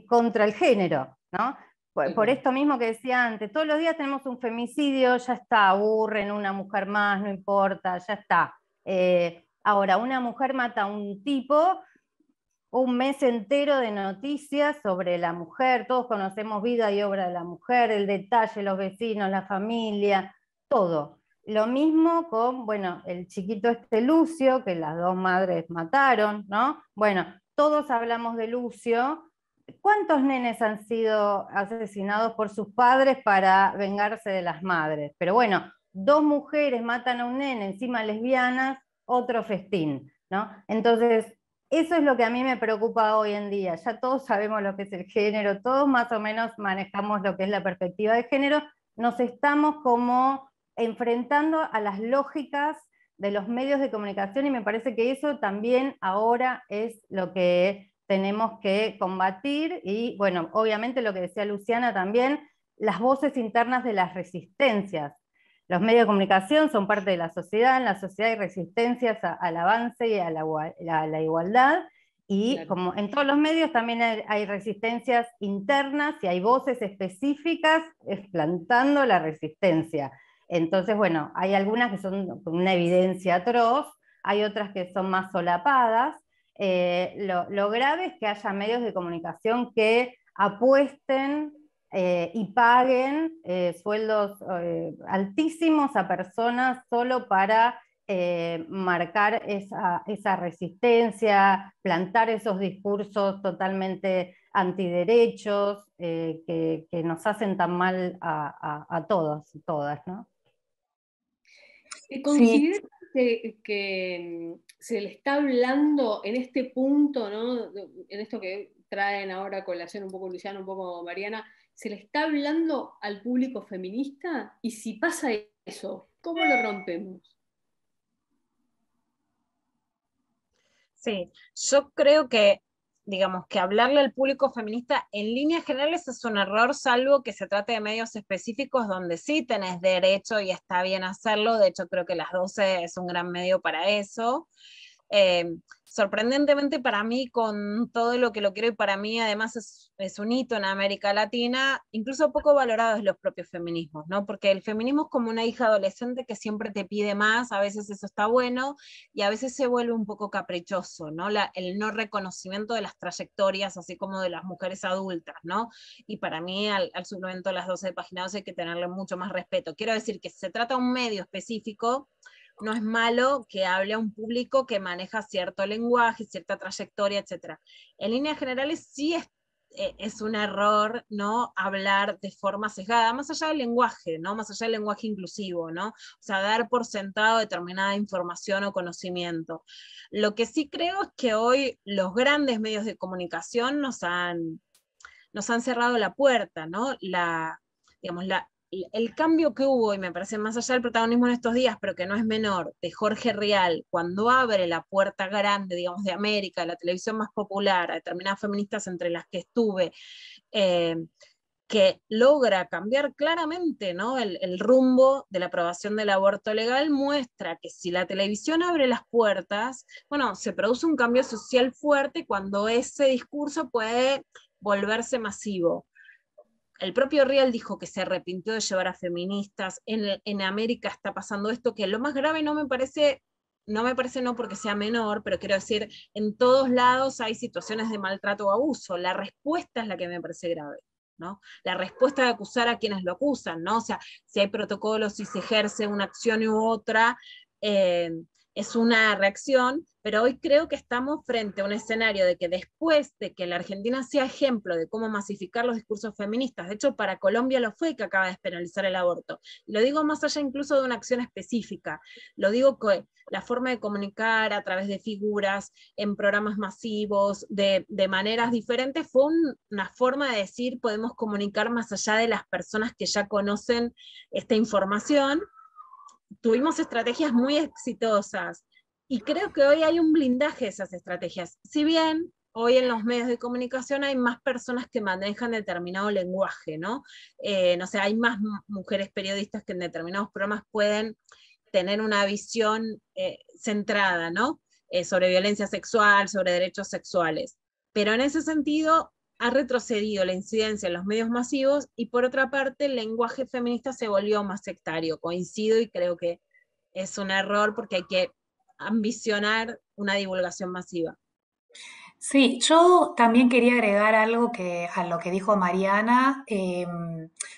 contra el género, ¿no? Por esto mismo que decía antes, todos los días tenemos un femicidio, ya está, aburren, una mujer más, no importa, ya está. Ahora, una mujer mata a un tipo, un mes entero de noticias sobre la mujer, todos conocemos vida y obra de la mujer, el detalle, los vecinos, la familia, todo. Lo mismo con, bueno, el chiquito este Lucio, que las dos madres mataron, ¿no? Bueno, todos hablamos de Lucio. ¿Cuántos nenes han sido asesinados por sus padres para vengarse de las madres? Pero bueno, dos mujeres matan a un nene, encima lesbianas, otro festín, ¿no? Entonces, eso es lo que a mí me preocupa hoy en día. Ya todos sabemos lo que es el género, todos más o menos manejamos lo que es la perspectiva de género, nos estamos como enfrentando a las lógicas de los medios de comunicación y me parece que eso también ahora es lo que tenemos que combatir y, bueno, obviamente lo que decía Luciana también, las voces internas de las resistencias. Los medios de comunicación son parte de la sociedad, en la sociedad hay resistencias al avance y a la igualdad, y claro, como en todos los medios también hay resistencias internas y hay voces específicas plantando la resistencia. Entonces, bueno, hay algunas que son con una evidencia atroz, hay otras que son más solapadas. Lo grave es que haya medios de comunicación que apuesten y paguen sueldos altísimos a personas solo para marcar esa resistencia, plantar esos discursos totalmente antiderechos que nos hacen tan mal a todos y todas, ¿no? ¿Consideras que se le está hablando en este punto, ¿no? En esto que traen ahora a colación un poco Luciana, un poco Mariana, ¿se le está hablando al público feminista? Y si pasa eso, ¿cómo lo rompemos? Sí, yo creo que, digamos, que hablarle al público feminista en líneas generales es un error, salvo que se trate de medios específicos donde sí tenés derecho y está bien hacerlo. De hecho, creo que Las 12 es un gran medio para eso. Sorprendentemente para mí, con todo lo que lo quiero, y para mí además es un hito en América Latina, incluso poco valorados los propios feminismos, ¿no? Porque el feminismo es como una hija adolescente que siempre te pide más, a veces eso está bueno, y a veces se vuelve un poco caprichoso, ¿no? El no reconocimiento de las trayectorias, así como de las mujeres adultas, ¿no? Y para mí al suplemento de Las 12 de Página 12 hay que tenerle mucho más respeto. Quiero decir que si se trata de un medio específico, no es malo que hable a un público que maneja cierto lenguaje, cierta trayectoria, etc. En líneas generales sí es un error, ¿no? Hablar de forma sesgada, más allá del lenguaje, ¿no? Más allá del lenguaje inclusivo, ¿no? O sea, dar por sentado determinada información o conocimiento. Lo que sí creo es que hoy los grandes medios de comunicación nos han cerrado la puerta, ¿no? Digamos, el cambio que hubo, y me parece más allá del protagonismo en estos días, pero que no es menor, de Jorge Rial, cuando abre la puerta grande, digamos, de América, de la televisión más popular, a determinadas feministas entre las que estuve, que logra cambiar claramente, ¿no? el rumbo de la aprobación del aborto legal, muestra que si la televisión abre las puertas, bueno, se produce un cambio social fuerte cuando ese discurso puede volverse masivo. El propio Rial dijo que se arrepintió de llevar a feministas. En América está pasando esto, que lo más grave no me parece no porque sea menor, pero quiero decir, en todos lados hay situaciones de maltrato o abuso. La respuesta es la que me parece grave, ¿no? La respuesta de acusar a quienes lo acusan, ¿no? O sea, si hay protocolos, si se ejerce una acción u otra, es una reacción, pero hoy creo que estamos frente a un escenario de que después de que la Argentina sea ejemplo de cómo masificar los discursos feministas, de hecho para Colombia lo fue, que acaba de despenalizar el aborto, y lo digo más allá incluso de una acción específica, lo digo que la forma de comunicar a través de figuras, en programas masivos, de maneras diferentes, fue una forma de decir, podemos comunicar más allá de las personas que ya conocen esta información. Tuvimos estrategias muy exitosas y creo que hoy hay un blindaje de esas estrategias. Si bien hoy en los medios de comunicación hay más personas que manejan determinado lenguaje, ¿no? No sé, hay más mujeres periodistas que en determinados programas pueden tener una visión centrada, ¿no? Sobre violencia sexual, sobre derechos sexuales. Pero en ese sentido, ha retrocedido la incidencia en los medios masivos y por otra parte el lenguaje feminista se volvió más sectario. Coincido y creo que es un error porque hay que ambicionar una divulgación masiva. Sí, yo también quería agregar algo a lo que dijo Mariana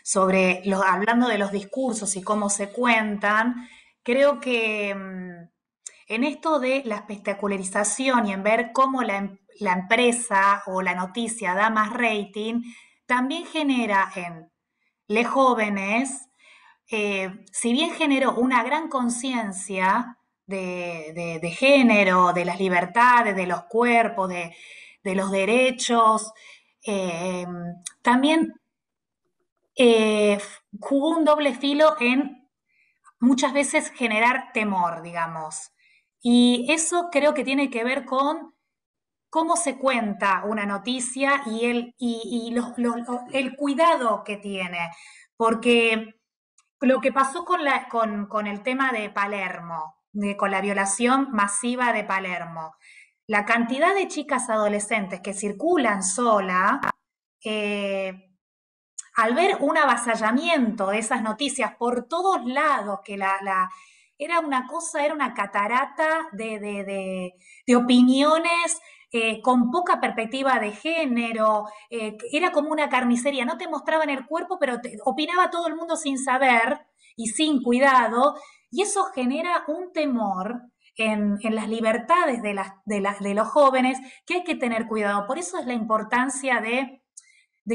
sobre hablando de los discursos y cómo se cuentan. Creo que en esto de la espectacularización y en ver cómo la empresa o la noticia da más rating, también genera en los jóvenes, si bien generó una gran conciencia de género, de las libertades, de los cuerpos, de los derechos, también jugó un doble filo en muchas veces generar temor, digamos. Y eso creo que tiene que ver con cómo se cuenta una noticia y el cuidado que tiene. Porque lo que pasó con el tema de Palermo, con la violación masiva de Palermo, la cantidad de chicas adolescentes que circulan sola, al ver un avasallamiento de esas noticias por todos lados, que era una cosa, era una catarata de opiniones con poca perspectiva de género, era como una carnicería, no te mostraban el cuerpo, pero opinaba todo el mundo sin saber y sin cuidado, y eso genera un temor en las libertades de los jóvenes que hay que tener cuidado. Por eso es la importancia de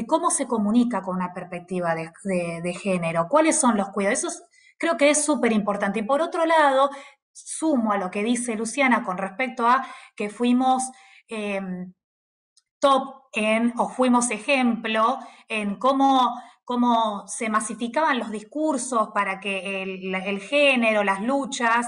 cómo se comunica con una perspectiva de género, cuáles son los cuidados. Eso creo que es súper importante. Y por otro lado, sumo a lo que dice Luciana con respecto a que fuimos o fuimos ejemplo en cómo se masificaban los discursos para que el género, las luchas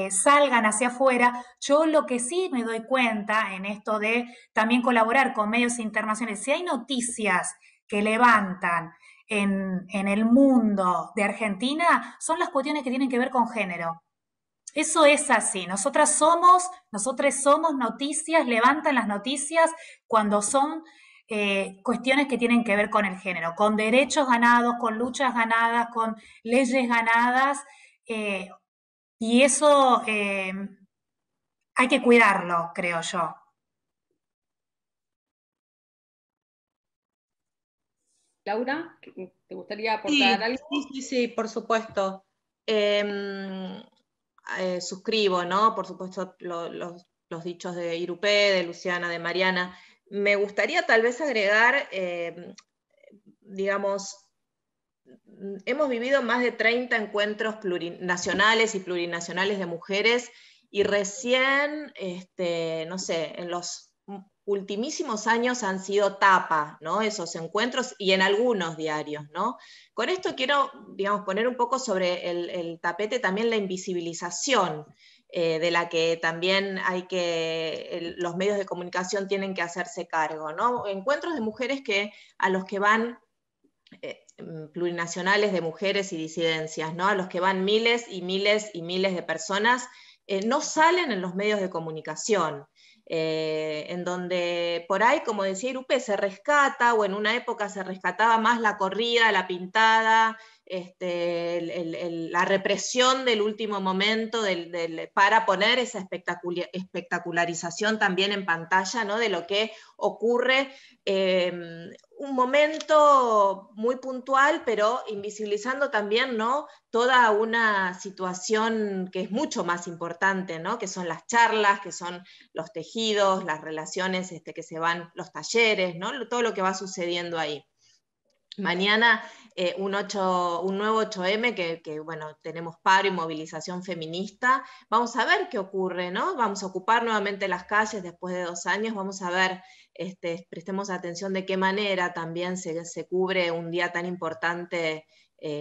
salgan hacia afuera. Yo lo que sí me doy cuenta en esto de también colaborar con medios internacionales, si hay noticias que levantan en el mundo de Argentina, son las cuestiones que tienen que ver con género. Eso es así. Nosotros somos noticias, levantan las noticias cuando son cuestiones que tienen que ver con el género, con derechos ganados, con luchas ganadas, con leyes ganadas, y eso hay que cuidarlo, creo yo. Laura, ¿te gustaría aportar algo? Sí, por supuesto. Suscribo, ¿no? Por supuesto, los dichos de Irupé, de Luciana, de Mariana. Me gustaría tal vez agregar, digamos, hemos vivido más de 30 encuentros nacionales y plurinacionales de mujeres y recién, no sé, en los ultimísimos años han sido tapa, ¿no? Esos encuentros, y en algunos diarios, ¿no? Con esto quiero, digamos, poner un poco sobre el tapete también la invisibilización, de la que también los medios de comunicación tienen que hacerse cargo, ¿no? Encuentros de mujeres a los que van plurinacionales de mujeres y disidencias, ¿no? A los que van miles y miles y miles de personas, no salen en los medios de comunicación. En donde por ahí, como decía Irupe, se rescata, o en una época se rescataba más la corrida, la pintada, la represión del último momento, para poner esa espectacularización también en pantalla, ¿no? De lo que ocurre, un momento muy puntual, pero invisibilizando también, ¿no? Toda una situación que es mucho más importante, ¿no? Que son las charlas, que son los tejidos, las relaciones que se van, los talleres, ¿no? Todo lo que va sucediendo ahí. Mañana un nuevo 8M, que bueno, tenemos paro y movilización feminista. Vamos a ver qué ocurre, ¿no? Vamos a ocupar nuevamente las calles después de 2 años, vamos a ver, prestemos atención de qué manera también se cubre un día tan importante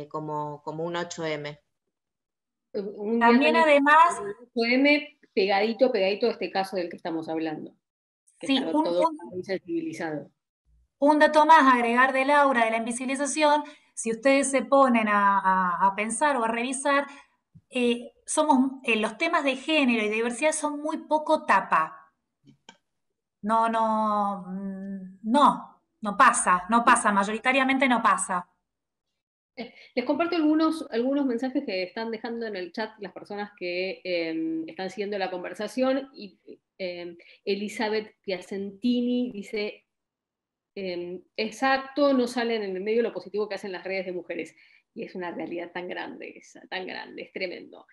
como un 8M. Un día También tan además, importante, pegadito a este caso del que estamos hablando, que sí, está todo muy sensibilizado. un dato más a agregar de Laura, de la invisibilización, si ustedes se ponen a pensar o a revisar, los temas de género y de diversidad son muy poco tapa. No pasa, mayoritariamente no pasa. Les comparto algunos mensajes que están dejando en el chat las personas que están siguiendo la conversación. Y Elizabeth Piacentini dice: exacto, no salen en el medio lo positivo que hacen las redes de mujeres. Y es una realidad tan grande, es tremendo.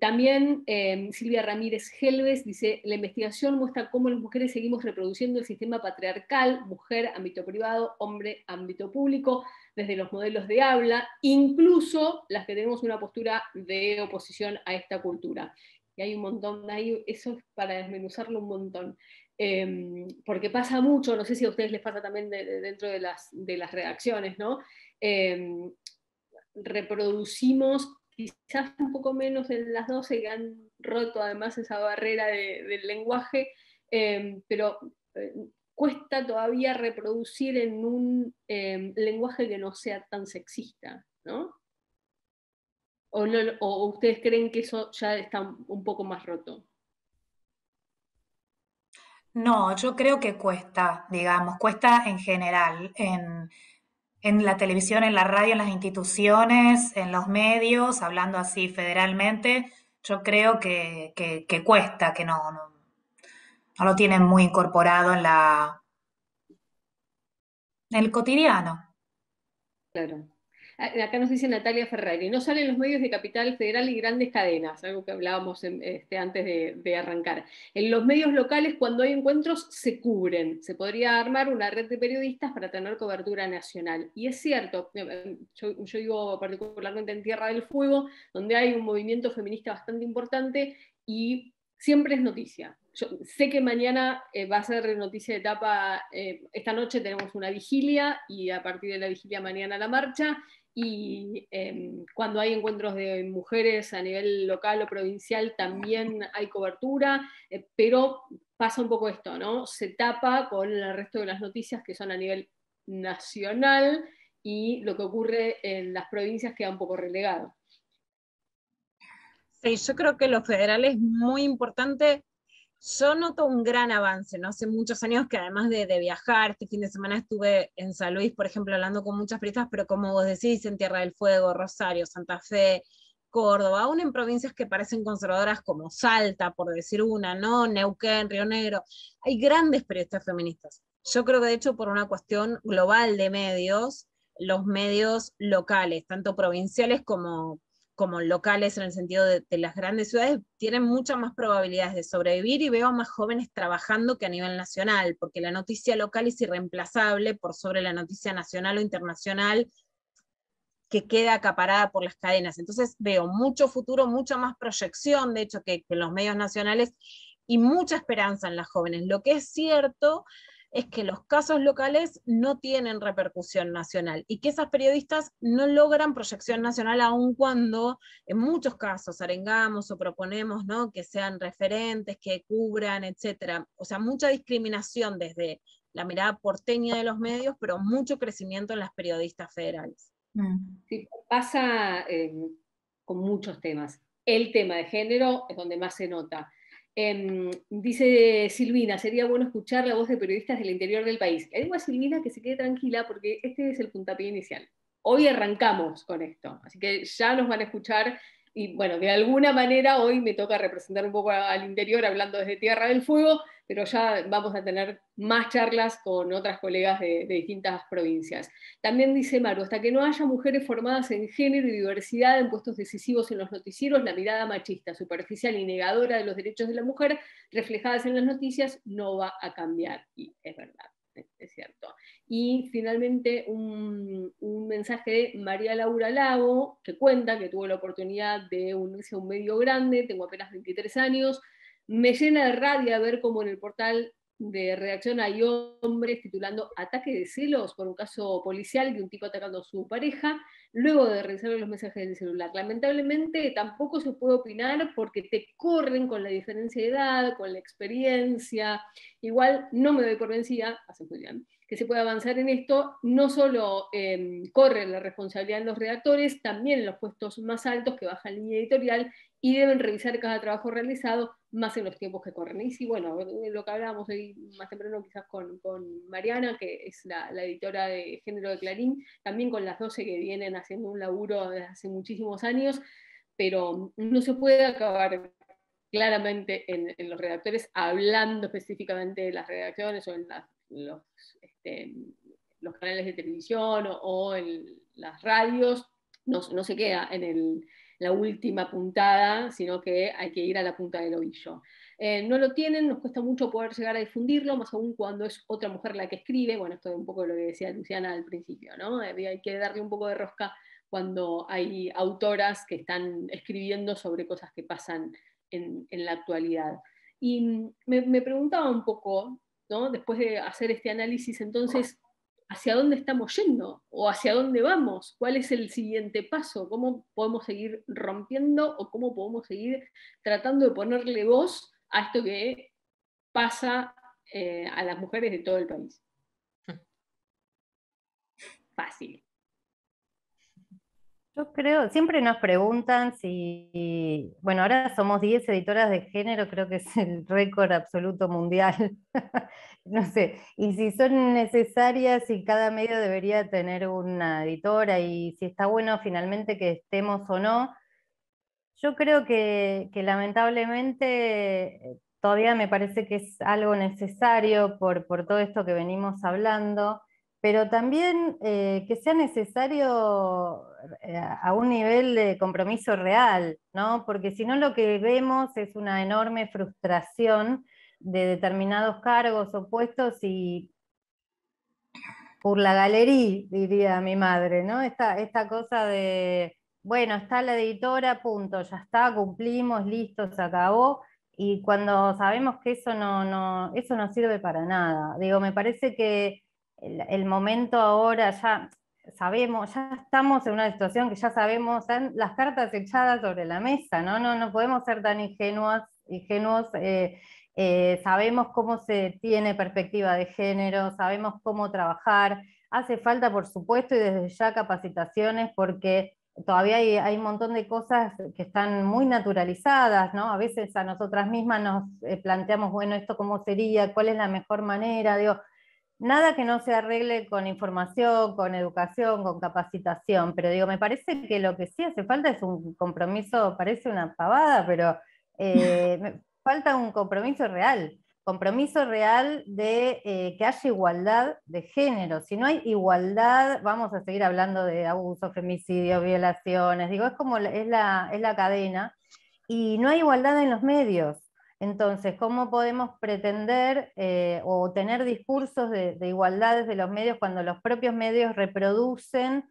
También Silvia Ramírez Helves dice: la investigación muestra cómo las mujeres seguimos reproduciendo el sistema patriarcal, mujer, ámbito privado, hombre, ámbito público, desde los modelos de habla, incluso las que tenemos una postura de oposición a esta cultura. Y hay un montón, eso es para desmenuzarlo un montón. Porque pasa mucho, no sé si a ustedes les pasa también dentro de las redacciones, ¿no? Reproducimos quizás un poco menos en las 12, que han roto además esa barrera del lenguaje, pero cuesta todavía reproducir en un lenguaje que no sea tan sexista, ¿no? ¿O ustedes creen que eso ya está un poco más roto? No, yo creo que cuesta, digamos, cuesta en general, en la televisión, en la radio, en las instituciones, en los medios, hablando así federalmente, yo creo que cuesta, que no lo tienen muy incorporado en el cotidiano. Claro. Acá nos dice Natalia Ferrari: no salen los medios de Capital Federal y grandes cadenas, algo que hablábamos antes de arrancar. En los medios locales, cuando hay encuentros, se cubren. Se podría armar una red de periodistas para tener cobertura nacional. Y es cierto, yo vivo particularmente en Tierra del Fuego, donde hay un movimiento feminista bastante importante y siempre es noticia. Yo sé que mañana va a ser noticia de etapa. Esta noche tenemos una vigilia y a partir de la vigilia mañana la marcha, y cuando hay encuentros de mujeres a nivel local o provincial también hay cobertura, pero pasa un poco esto, ¿no? Se tapa con el resto de las noticias que son a nivel nacional, y lo que ocurre en las provincias queda un poco relegado. Sí, yo creo que lo federal es muy importante. Yo noto un gran avance, ¿no? Hace muchos años que además de viajar, este fin de semana estuve en San Luis, por ejemplo, hablando con muchas periodistas, pero como vos decís, en Tierra del Fuego, Rosario, Santa Fe, Córdoba, aún en provincias que parecen conservadoras como Salta, por decir una, ¿no? Neuquén, Río Negro, hay grandes periodistas feministas. Yo creo que de hecho por una cuestión global de medios, los medios locales, tanto provinciales como locales en el sentido de las grandes ciudades, tienen muchas más probabilidades de sobrevivir, y veo a más jóvenes trabajando que a nivel nacional, porque la noticia local es irreemplazable por sobre la noticia nacional o internacional que queda acaparada por las cadenas. Entonces veo mucho futuro, mucha más proyección, de hecho, que en los medios nacionales, y mucha esperanza en las jóvenes. Lo que es cierto es que los casos locales no tienen repercusión nacional y que esas periodistas no logran proyección nacional, aun cuando en muchos casos arengamos o proponemos, ¿no?, que sean referentes, que cubran, etc. O sea, mucha discriminación desde la mirada porteña de los medios, pero mucho crecimiento en las periodistas federales. Sí, pasa con muchos temas. El tema de género es donde más se nota. Dice Silvina, sería bueno escuchar la voz de periodistas del interior del país. Le digo a Silvina que se quede tranquila porque este es el puntapié inicial. Hoy arrancamos con esto, así que ya nos van a escuchar y bueno, de alguna manera hoy me toca representar un poco al interior hablando desde Tierra del Fuego, pero ya vamos a tener más charlas con otras colegas de distintas provincias. También dice Maru, hasta que no haya mujeres formadas en género y diversidad en puestos decisivos en los noticieros, la mirada machista, superficial y negadora de los derechos de la mujer reflejadas en las noticias no va a cambiar. Y es verdad, es cierto. Y finalmente un mensaje de María Laura Lago, que cuenta que tuvo la oportunidad de unirse a un medio grande, tengo apenas 23 años, me llena de rabia ver cómo en el portal de redacción hay hombres titulando ataque de celos por un caso policial de un tipo atacando a su pareja, luego de revisar los mensajes del celular. Lamentablemente tampoco se puede opinar porque te corren con la diferencia de edad, con la experiencia. Igual no me doy por vencida, hace Julián, que se puede avanzar en esto. No solo corre la responsabilidad en los redactores, también en los puestos más altos que bajan línea editorial y deben revisar cada trabajo realizado, más en los tiempos que corren. Y sí, bueno, lo que hablábamos hoy más temprano quizás con Mariana, que es la editora de género de Clarín, también con las 12 que vienen haciendo un laburo desde hace muchísimos años, pero no se puede acabar claramente en los redactores hablando específicamente de las redacciones o en los canales de televisión o en las radios, no se queda en la última puntada, sino que hay que ir a la punta del ovillo. No lo tienen, nos cuesta mucho poder llegar a difundirlo, más aún cuando es otra mujer la que escribe. Bueno, esto es un poco lo que decía Luciana al principio, ¿no? Hay que darle un poco de rosca cuando hay autoras que están escribiendo sobre cosas que pasan en la actualidad. Y me preguntaba un poco, ¿no?, después de hacer este análisis, entonces, ¿hacia dónde estamos yendo? ¿O hacia dónde vamos? ¿Cuál es el siguiente paso? ¿Cómo podemos seguir rompiendo o cómo podemos seguir tratando de ponerle voz a esto que pasa a las mujeres de todo el país? Fácil. Yo creo, siempre nos preguntan si, bueno, ahora somos 10 editoras de género, creo que es el récord absoluto mundial, no sé, y si son necesarias, si cada medio debería tener una editora y si está bueno finalmente que estemos o no. Yo creo que lamentablemente todavía me parece que es algo necesario por todo esto que venimos hablando, pero también que sea necesario a un nivel de compromiso real, ¿no? Porque si no lo que vemos es una enorme frustración de determinados cargos o puestos y por la galería, diría mi madre, ¿no? Esta cosa de, bueno, está la editora, punto, ya está, cumplimos, listo, se acabó. Y cuando sabemos que eso no sirve para nada. Digo, me parece que el momento ahora ya sabemos, ya estamos en una situación que ya sabemos, están las cartas echadas sobre la mesa, ¿no? No podemos ser tan ingenuos. Sabemos cómo se tiene perspectiva de género, sabemos cómo trabajar. Hace falta, por supuesto, y desde ya capacitaciones, porque todavía hay un montón de cosas que están muy naturalizadas, ¿no? A veces a nosotras mismas nos planteamos, bueno, ¿esto cómo sería? ¿Cuál es la mejor manera? Digo, nada que no se arregle con información, con educación, con capacitación, pero digo, me parece que lo que sí hace falta es un compromiso, parece una pavada, pero falta un compromiso real de que haya igualdad de género. Si no hay igualdad, vamos a seguir hablando de abuso, femicidio, violaciones, digo, es como es la cadena, y no hay igualdad en los medios. Entonces, ¿cómo podemos pretender o tener discursos de igualdad desde los medios cuando los propios medios reproducen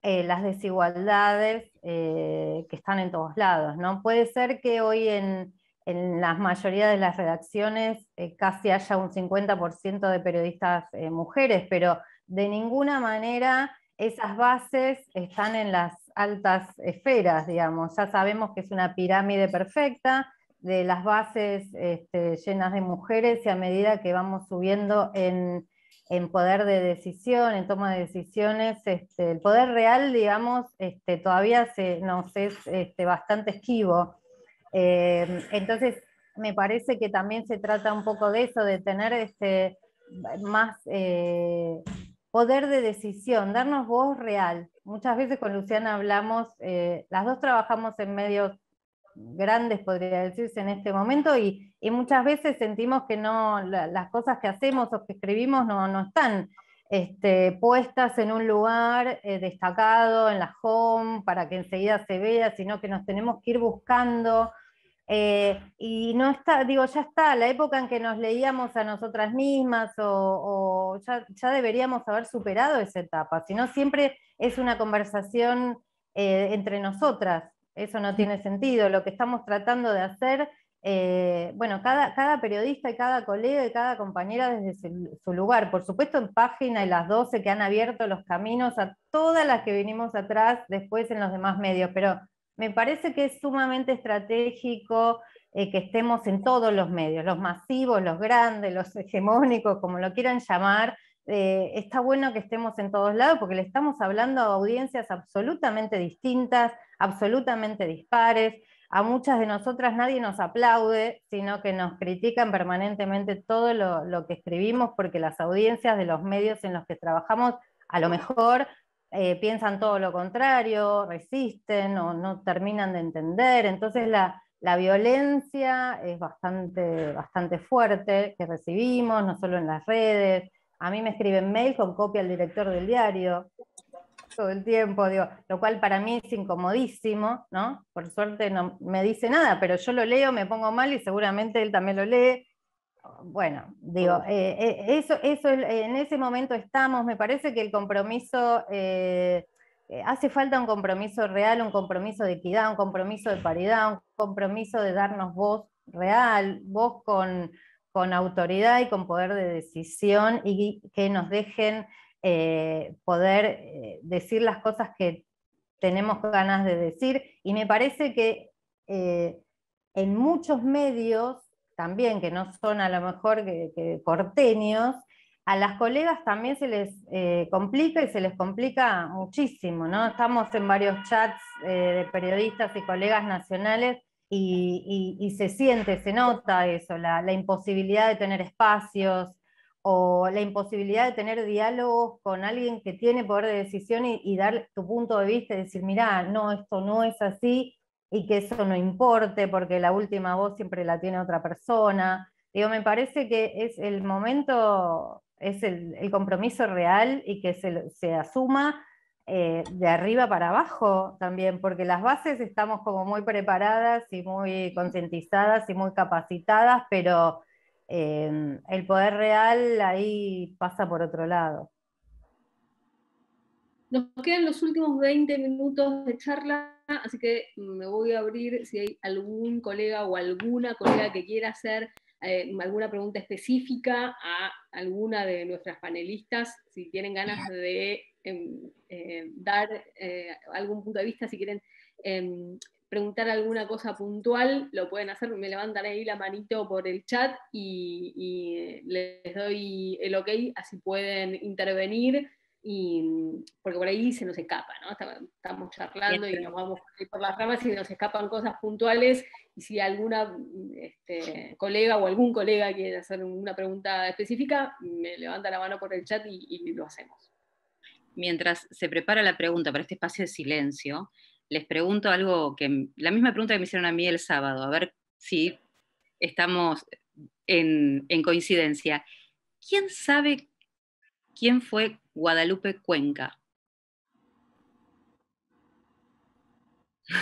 las desigualdades que están en todos lados, ¿no? Puede ser que hoy en en la mayoría de las redacciones casi haya un 50% de periodistas mujeres, pero de ninguna manera esas bases están en las altas esferas, digamos. Ya sabemos que es una pirámide perfecta de las bases llenas de mujeres, y a medida que vamos subiendo en poder de decisión, en toma de decisiones, el poder real, digamos, todavía nos es bastante esquivo. Entonces, me parece que también se trata un poco de eso, de tener más poder de decisión, darnos voz real. Muchas veces con Luciana hablamos, las dos trabajamos en medios grandes, podría decirse, en este momento, y muchas veces sentimos que no, las cosas que hacemos o que escribimos no están puestas en un lugar destacado, en la home, para que enseguida se vea, sino que nos tenemos que ir buscando. Y no está, digo, ya está, la época en que nos leíamos a nosotras mismas, o ya deberíamos haber superado esa etapa, sino siempre es una conversación entre nosotras. Eso no tiene sentido. Lo que estamos tratando de hacer, bueno, cada periodista y cada colega y cada compañera desde su lugar, por supuesto en Página y las 12 que han abierto los caminos a todas las que venimos atrás después en los demás medios, pero me parece que es sumamente estratégico que estemos en todos los medios, los masivos, los grandes, los hegemónicos, como lo quieran llamar. Está bueno que estemos en todos lados porque le estamos hablando a audiencias absolutamente distintas, absolutamente dispares. A muchas de nosotras nadie nos aplaude, sino que nos critican permanentemente todo lo que escribimos, porque las audiencias de los medios en los que trabajamos a lo mejor piensan todo lo contrario, resisten o no terminan de entender. Entonces la violencia es bastante fuerte que recibimos, no solo en las redes. A mí me escriben mail con copia al director del diario todo el tiempo, digo, lo cual para mí es incomodísimo, ¿no? Por suerte no me dice nada, pero yo lo leo, me pongo mal y seguramente él también lo lee. Bueno, digo, en ese momento estamos. Me parece que el compromiso, hace falta un compromiso real, un compromiso de equidad, un compromiso de paridad, un compromiso de darnos voz real, voz con autoridad y con poder de decisión, y que nos dejen poder decir las cosas que tenemos ganas de decir. Y me parece que en muchos medios, también que no son a lo mejor que porteños, a las colegas también se les complica, y se les complica muchísimo, ¿no? Estamos en varios chats de periodistas y colegas nacionales, y se siente, se nota eso, la imposibilidad de tener espacios, o la imposibilidad de tener diálogos con alguien que tiene poder de decisión, y dar tu punto de vista y decir, mirá, no, esto no es así, y que eso no importe, porque la última voz siempre la tiene otra persona. Digo, me parece que es el momento, es el compromiso real, y que se asuma de arriba para abajo también, porque las bases estamos como muy preparadas y muy concientizadas y muy capacitadas, pero el poder real ahí pasa por otro lado. Nos quedan los últimos 20 minutos de charla, así que me voy a abrir si hay algún colega o alguna colega que quiera hacer alguna pregunta específica a alguna de nuestras panelistas, si tienen ganas de dar algún punto de vista, si quieren preguntar alguna cosa puntual, lo pueden hacer, me levantan ahí la manito por el chat y les doy el ok, así pueden intervenir. Porque por ahí se nos escapa, ¿no? Estamos charlando y nos vamos por las ramas y nos escapan cosas puntuales, y si alguna colega o algún colega quiere hacer una pregunta específica, me levanta la mano por el chat y lo hacemos. Mientras se prepara la pregunta para este espacio de silencio, les pregunto algo la misma pregunta que me hicieron a mí el sábado, a ver si estamos en coincidencia. ¿Quién sabe quién fue Guadalupe Cuenca?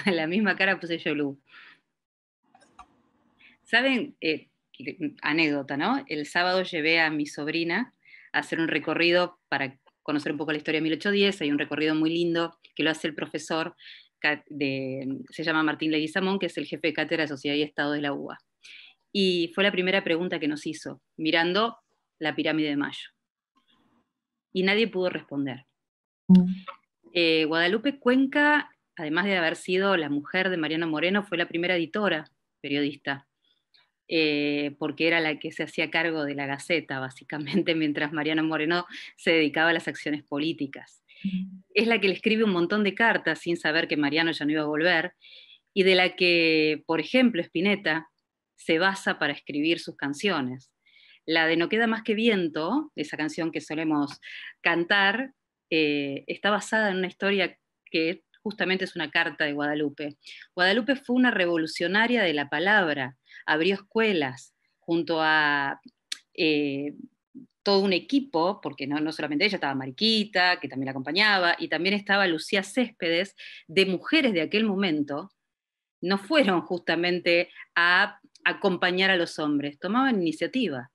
La misma cara puse yo, Lu. ¿Saben? Anécdota, ¿no? El sábado llevé a mi sobrina a hacer un recorrido para conocer un poco la historia de 1810. Hay un recorrido muy lindo que lo hace el profesor, se llama Martín Leguizamón, que es el jefe de cátedra de Sociedad y Estado de la UBA. y fue la primera pregunta que nos hizo, mirando la pirámide de Mayo. Y nadie pudo responder. Guadalupe Cuenca, además de haber sido la mujer de Mariano Moreno, fue la primera editora periodista, porque era la que se hacía cargo de la Gaceta, básicamente, mientras Mariano Moreno se dedicaba a las acciones políticas. Es la que le escribe un montón de cartas sin saber que Mariano ya no iba a volver, y de la que, por ejemplo, Spinetta se basa para escribir sus canciones. La de No queda más que viento, esa canción que solemos cantar, está basada en una historia que justamente es una carta de Guadalupe. Guadalupe fue una revolucionaria de la palabra, abrió escuelas junto a todo un equipo, porque no solamente ella, estaba Mariquita, que también la acompañaba, y también estaba Lucía Céspedes, de mujeres de aquel momento. No fueron justamente a acompañar a los hombres, tomaban iniciativa.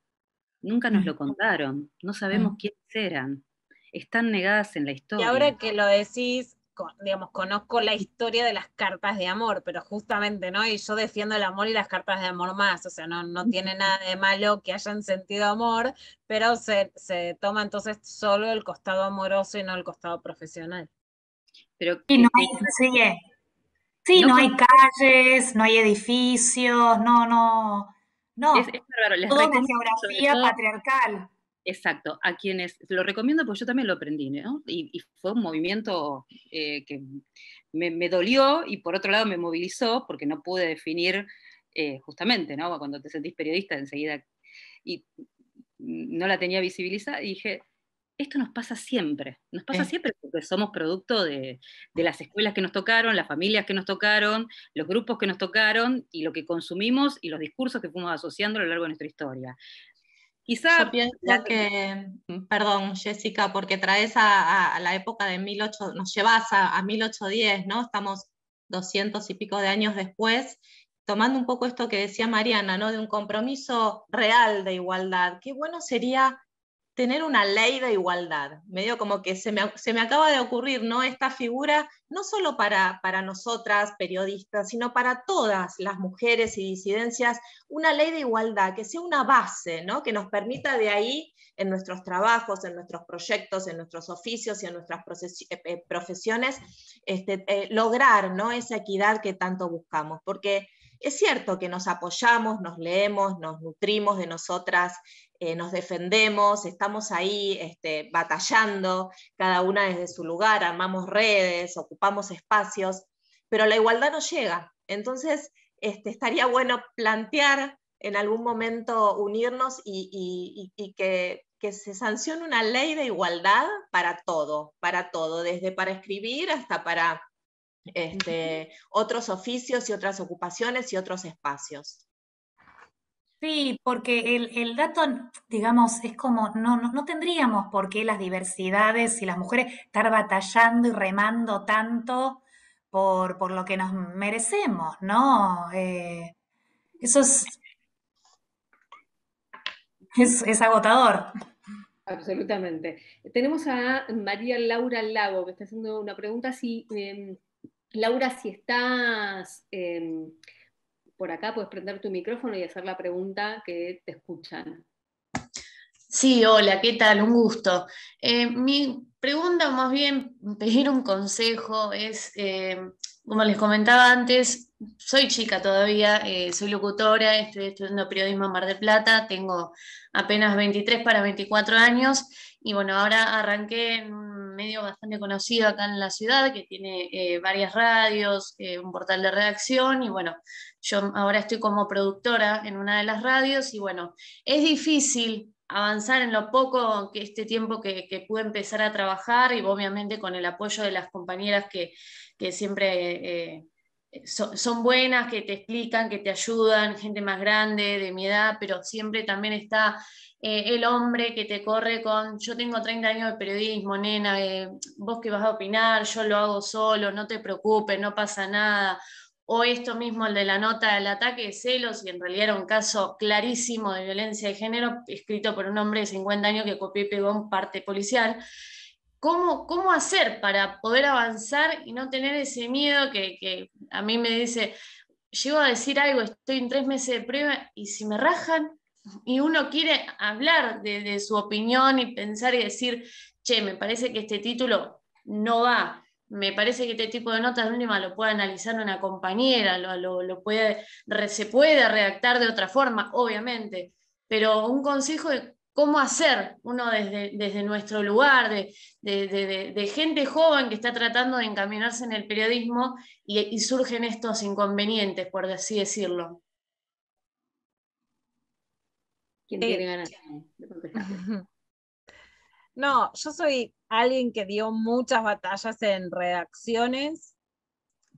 Nunca nos lo contaron, no sabemos quiénes eran, están negadas en la Y historia. ahora que lo decís, digamos, conozco la historia de las cartas de amor, pero justamente, ¿no? Y yo defiendo el amor y las cartas de amor más, o sea, no tiene nada de malo que hayan sentido amor, pero se toma entonces solo el costado amoroso y no el costado profesional. Pero Y no hay, sigue. Sí, no no hay con- calles, no hay edificios, no. es bárbaro, les Toda una recomiendo sobre geografía todo, patriarcal. exacto, a quienes, lo recomiendo porque yo también lo aprendí, ¿no? Y fue un movimiento que me dolió y por otro lado me movilizó porque no pude definir justamente, ¿no? Cuando te sentís periodista enseguida y no la tenía visibilizada y dije, esto nos pasa siempre porque somos producto de las escuelas que nos tocaron, las familias que nos tocaron, los grupos que nos tocaron y lo que consumimos y los discursos que fuimos asociando a lo largo de nuestra historia. Quizá Yo pienso que, perdón, Jessica, porque traes a la época de 1800, nos llevas a 1810, ¿no? Estamos 200 y pico de años después, tomando un poco esto que decía Mariana, ¿no? De un compromiso real de igualdad. Qué bueno sería tener una ley de igualdad. Medio como que se me acaba de ocurrir, ¿no? Esta figura, no solo para nosotras, periodistas, sino para todas las mujeres y disidencias, una ley de igualdad, que sea una base, ¿no? Que nos permita de ahí, en nuestros trabajos, en nuestros proyectos, en nuestros oficios y en nuestras profesiones, lograr, ¿no? Esa equidad que tanto buscamos. Porque es cierto que nos apoyamos, nos leemos, nos nutrimos de nosotras, nos defendemos, estamos ahí batallando, cada una desde su lugar, armamos redes, ocupamos espacios, pero la igualdad no llega. Entonces, estaría bueno plantear en algún momento unirnos y que se sancione una ley de igualdad para todo, desde para escribir hasta para otros oficios y otras ocupaciones y otros espacios. Sí, porque el dato, digamos, es como, no tendríamos por qué las diversidades y las mujeres estar batallando y remando tanto por lo que nos merecemos, ¿no? Eso es agotador. Absolutamente. Tenemos a María Laura Lago, que está haciendo una pregunta. Laura, si estás por acá, puedes prender tu micrófono y hacer la pregunta que te escuchan. Sí, hola, ¿qué tal? Un gusto. Mi pregunta, más bien pedir un consejo, es, como les comentaba antes, soy chica todavía, soy locutora, estoy estudiando periodismo en Mar del Plata, tengo apenas 23 para 24 años y bueno, ahora arranqué en un medio bastante conocido acá en la ciudad que tiene varias radios, un portal de redacción y bueno, yo ahora estoy como productora en una de las radios y bueno, es difícil avanzar en lo poco que este tiempo que pude empezar a trabajar y obviamente con el apoyo de las compañeras que siempre son buenas, que te explican, que te ayudan, gente más grande, de mi edad, pero siempre también está el hombre que te corre con, yo tengo 30 años de periodismo, nena, vos que vas a opinar, yo lo hago solo, no te preocupes, no pasa nada. O esto mismo, el de la nota del ataque de celos, y en realidad era un caso clarísimo de violencia de género, escrito por un hombre de 50 años que copió y pegó un parte policial. ¿Cómo hacer para poder avanzar y no tener ese miedo que a mí me dice, llego a decir algo, estoy en 3 meses de prueba y si me rajan y uno quiere hablar de su opinión y pensar y decir, che, me parece que este título no va, me parece que este tipo de notas de última lo puede analizar una compañera, se puede redactar de otra forma, obviamente, pero un consejo de cómo hacer uno desde nuestro lugar, de gente joven que está tratando de encaminarse en el periodismo y surgen estos inconvenientes, por así decirlo. ¿Quién tiene ganas de contestar? No, yo soy alguien que dio muchas batallas en redacciones,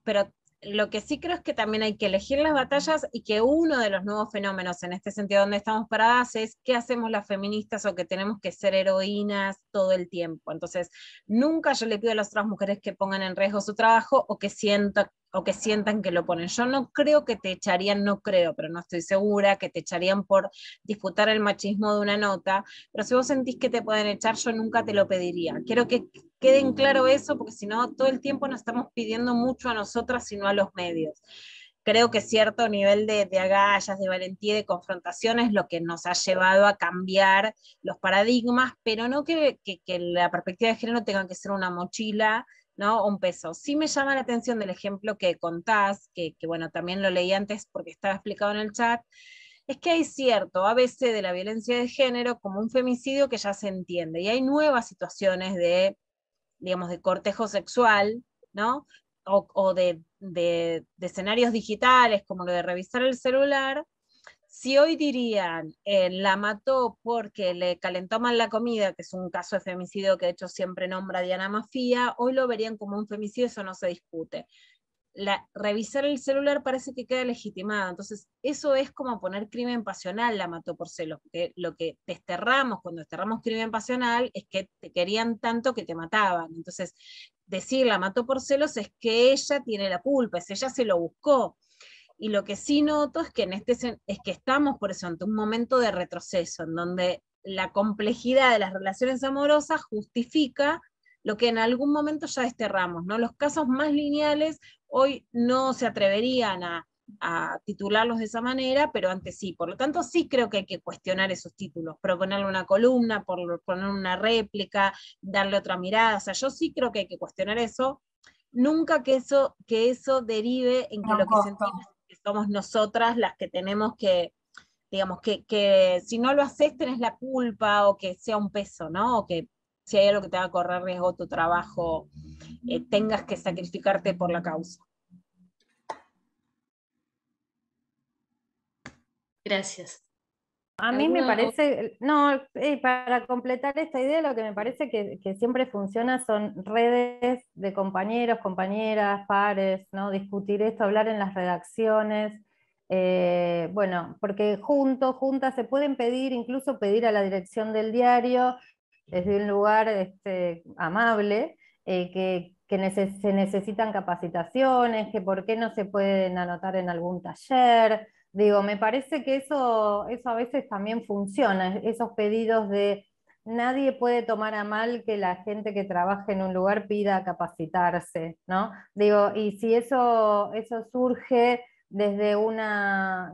pero lo que sí creo es que también hay que elegir las batallas y que uno de los nuevos fenómenos en este sentido donde estamos paradas es qué hacemos las feministas o que tenemos que ser heroínas todo el tiempo. Entonces, nunca yo le pido a las otras mujeres que pongan en riesgo su trabajo o que sientan que lo ponen. Yo no creo que te echarían, no creo, pero no estoy segura, que te echarían por disputar el machismo de una nota, pero si vos sentís que te pueden echar, yo nunca te lo pediría. Quiero que quede en claro eso, porque si no, todo el tiempo nos estamos pidiendo mucho a nosotras y no a los medios. Creo que cierto nivel de agallas, de valentía y de confrontación es lo que nos ha llevado a cambiar los paradigmas, pero no que la perspectiva de género tenga que ser una mochila, ¿no? Un peso. Sí me llama la atención del ejemplo que contás, que bueno, también lo leí antes porque estaba explicado en el chat, es que hay cierto ABC de la violencia de género como un femicidio que ya se entiende, y hay nuevas situaciones de, digamos, de cortejo sexual, ¿no? O de escenarios digitales, como lo de revisar el celular. Si hoy dirían, la mató porque le calentó mal la comida, que es un caso de femicidio que de hecho siempre nombra Diana Mafia, hoy lo verían como un femicidio, eso no se discute. Revisar el celular parece que queda legitimado, entonces eso es como poner crimen pasional, la mató por celos, porque lo que desterramos cuando desterramos crimen pasional es que te querían tanto que te mataban, entonces decir la mató por celos es que ella tiene la culpa, es ella se lo buscó. Y lo que sí noto es que, es que estamos por eso ante un momento de retroceso, en donde la complejidad de las relaciones amorosas justifica lo que en algún momento ya desterramos, ¿no? Los casos más lineales hoy no se atreverían a titularlos de esa manera, pero antes sí. Por lo tanto, sí creo que hay que cuestionar esos títulos, proponerle una columna, poner una réplica, darle otra mirada. O sea, yo sí creo que hay que cuestionar eso. Nunca que eso derive en que lo que sentimos es que somos nosotras las que tenemos que, digamos, que si no lo haces tenés la culpa o que sea un peso, ¿no? O que si hay algo que te va a correr riesgo tu trabajo, tengas que sacrificarte por la causa. Gracias. A mí me parece, no, para completar esta idea, lo que me parece que siempre funciona son redes de compañeros, compañeras, pares, ¿no? Discutir esto, hablar en las redacciones, bueno, porque juntas se pueden pedir, incluso pedir a la dirección del diario, desde un lugar amable, se necesitan capacitaciones, que por qué no se pueden anotar en algún taller. Digo, me parece que eso a veces también funciona, esos pedidos de nadie puede tomar a mal que la gente que trabaje en un lugar pida capacitarse, ¿no? Digo, y si eso surge de una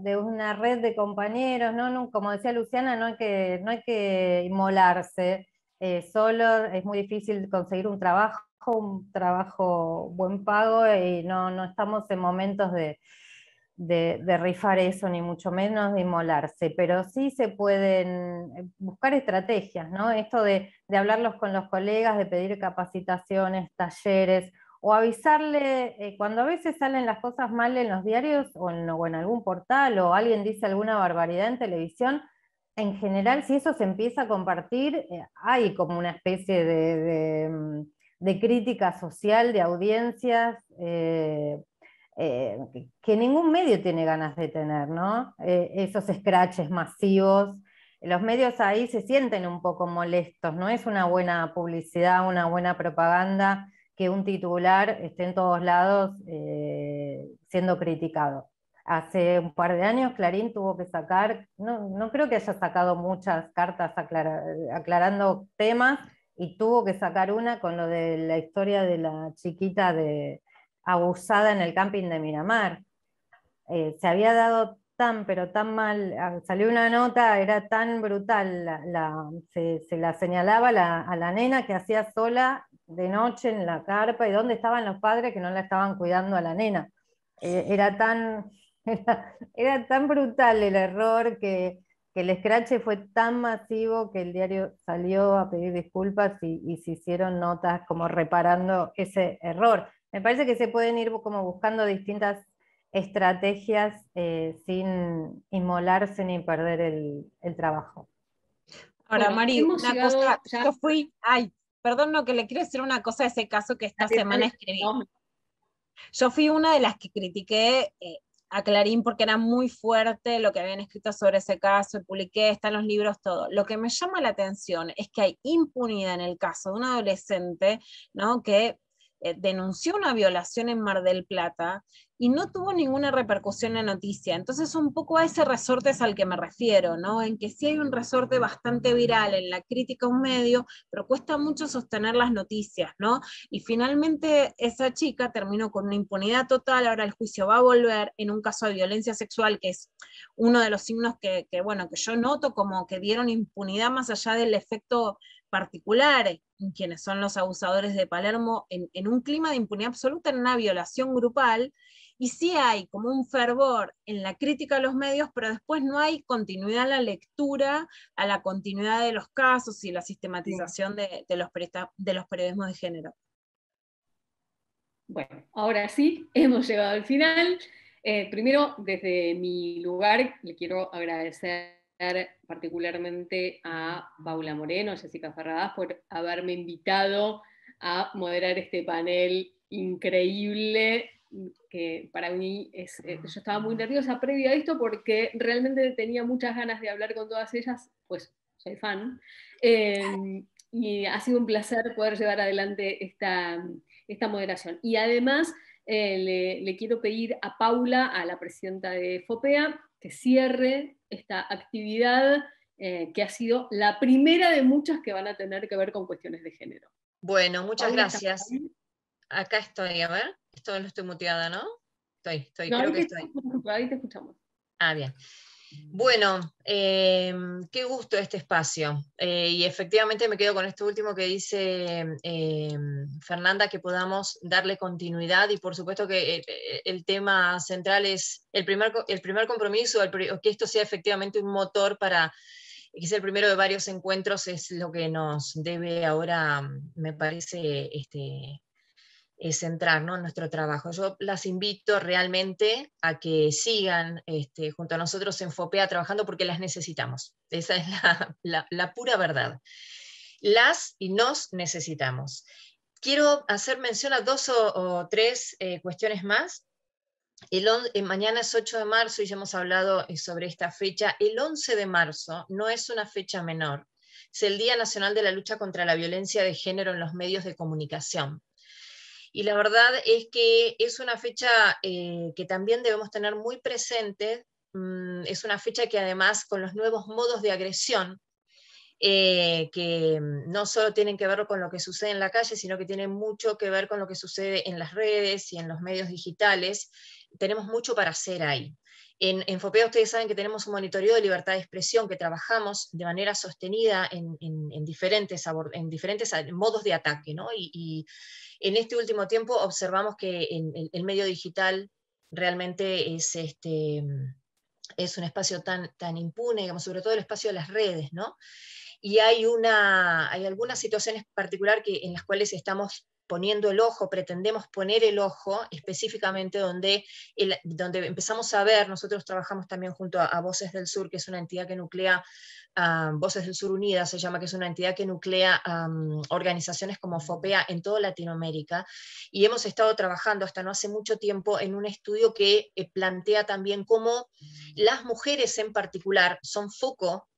red de compañeros, ¿no? Como decía Luciana, no hay que inmolarse, solo es muy difícil conseguir un trabajo buen pago, y no estamos en momentos de rifar eso, ni mucho menos de inmolarse, pero sí se pueden buscar estrategias, ¿no? Esto de hablarlos con los colegas, de pedir capacitaciones, talleres, o avisarle, cuando a veces salen las cosas mal en los diarios o en algún portal, o alguien dice alguna barbaridad en televisión, en general, si eso se empieza a compartir, hay como una especie de crítica social, de audiencias, que ningún medio tiene ganas de tener, ¿no? Esos scratches masivos. Los medios ahí se sienten un poco molestos, no es una buena publicidad, una buena propaganda que un titular esté en todos lados siendo criticado. Hace un par de años Clarín tuvo que sacar, no creo que haya sacado muchas cartas aclarando temas, y tuvo que sacar una con lo de la historia de la chiquita abusada en el camping de Miramar. se había dado tan, pero tan mal, salió una nota, era tan brutal, se la señalaba a la nena que hacía sola de noche en la carpa, y dónde estaban los padres que no la estaban cuidando a la nena. Era tan, era tan brutal el error que el escrache fue tan masivo que el diario salió a pedir disculpas y se hicieron notas como reparando ese error. Me parece que se pueden ir como buscando distintas estrategias sin inmolarse ni perder el trabajo. Ahora, Bueno, Mari, hemos una llegado cosa, ya. yo fui, ay, perdón, no, que le quiero decir una cosa a ese caso que esta semana escribí. No, Yo fui una de las que critiqué a Clarín porque era muy fuerte lo que habían escrito sobre ese caso, y publiqué, está en los libros, todo. Lo que me llama la atención es que hay impunidad en el caso de un adolescente, ¿no?, que denunció una violación en Mar del Plata y no tuvo ninguna repercusión en la noticia. Entonces, un poco a ese resorte es al que me refiero, ¿no? En que sí hay un resorte bastante viral en la crítica a un medio, pero cuesta mucho sostener las noticias, ¿no? Y finalmente esa chica terminó con una impunidad total. Ahora el juicio va a volver en un caso de violencia sexual, que es uno de los signos bueno, que yo noto como que dieron impunidad más allá del efecto particular en quienes son los abusadores de Palermo, en un clima de impunidad absoluta, en una violación grupal. Y sí hay como un fervor en la crítica a los medios, pero después no hay continuidad en la lectura, a la continuidad de los casos y la sistematización de los periodismos de género. Bueno, ahora sí, hemos llegado al final. Primero, desde mi lugar, le quiero agradecer particularmente a Paula Moreno, Jessica Ferradas, por haberme invitado a moderar este panel increíble, que para mí yo estaba muy nerviosa previo a esto porque realmente tenía muchas ganas de hablar con todas ellas, pues soy fan, y ha sido un placer poder llevar adelante esta moderación. Y además le quiero pedir a Paula, a la presidenta de FOPEA, que cierre esta actividad que ha sido la primera de muchas que van a tener que ver con cuestiones de género. Bueno, muchas Paula, gracias. Acá estoy, a ver, no estoy muteada, ¿no? Estoy, no, creo que estoy. Ahí te escuchamos. Ah, bien. Bueno, qué gusto este espacio. Y efectivamente me quedo con esto último que dice Fernanda, que podamos darle continuidad, y por supuesto que el tema central es el primer compromiso, que esto sea efectivamente un motor para que sea el primero de varios encuentros, es lo que nos debe ahora, me parece, centrar, ¿no?, en nuestro trabajo. Yo las invito realmente a que sigan junto a nosotros en FOPEA trabajando, porque las necesitamos. Esa es la pura verdad. Las y nos necesitamos. Quiero hacer mención a 2 o 3 cuestiones más. Mañana es 8 de marzo y ya hemos hablado sobre esta fecha. El 11 de marzo no es una fecha menor. Es el Día Nacional de la Lucha contra la Violencia de Género en los Medios de Comunicación. Y la verdad es que es una fecha que también debemos tener muy presente. Es una fecha que además, con los nuevos modos de agresión, que no solo tienen que ver con lo que sucede en la calle, sino que tienen mucho que ver con lo que sucede en las redes y en los medios digitales, tenemos mucho para hacer ahí. En FOPEA ustedes saben que tenemos un monitoreo de libertad de expresión, que trabajamos de manera sostenida en diferentes modos de ataque, ¿no? Y en este último tiempo observamos que el medio digital realmente es un espacio tan impune, digamos, sobre todo el espacio de las redes, ¿no? Y hay algunas situaciones particulares en las cuales estamos poniendo el ojo, pretendemos poner el ojo específicamente donde empezamos a ver. Nosotros trabajamos también junto a Voces del Sur, que es una entidad que nuclea, Voces del Sur Unidas se llama, que es una entidad que nuclea organizaciones como FOPEA en toda Latinoamérica, y hemos estado trabajando hasta no hace mucho tiempo en un estudio que plantea también cómo las mujeres en particular son foco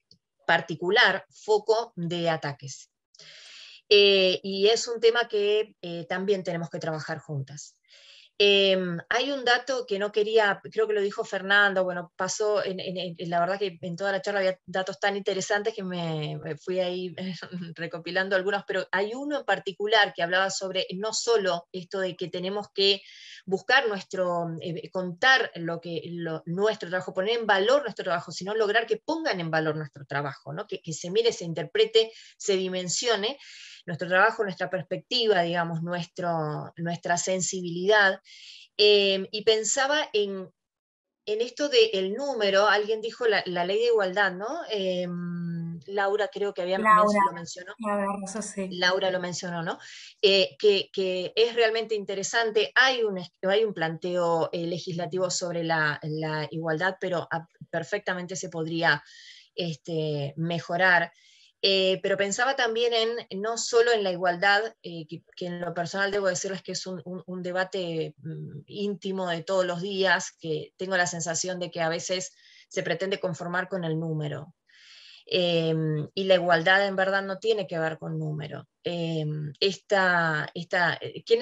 de ataques. Y es un tema que también tenemos que trabajar juntas. Hay un dato que no quería, creo que lo dijo Fernando, bueno, pasó, la verdad que en toda la charla había datos tan interesantes que me fui ahí recopilando algunos, pero hay uno en particular que hablaba sobre no solo esto de que tenemos que buscar contar nuestro trabajo, poner en valor nuestro trabajo, sino lograr que pongan en valor nuestro trabajo, ¿no? Que se mire, se interprete, se dimensione nuestro trabajo, nuestra perspectiva, digamos, nuestra sensibilidad. Y pensaba en esto del número, alguien dijo la ley de igualdad, ¿no? Laura creo que lo mencionó. Eso sí. Laura lo mencionó, ¿no? Que es realmente interesante. Hay un planteo legislativo sobre la igualdad, pero perfectamente se podría mejorar. Pero pensaba también no solo en la igualdad, que en lo personal debo decirles que es un debate íntimo de todos los días, que tengo la sensación de que a veces se pretende conformar con el número. Y la igualdad en verdad no tiene que ver con número. ¿Quiénes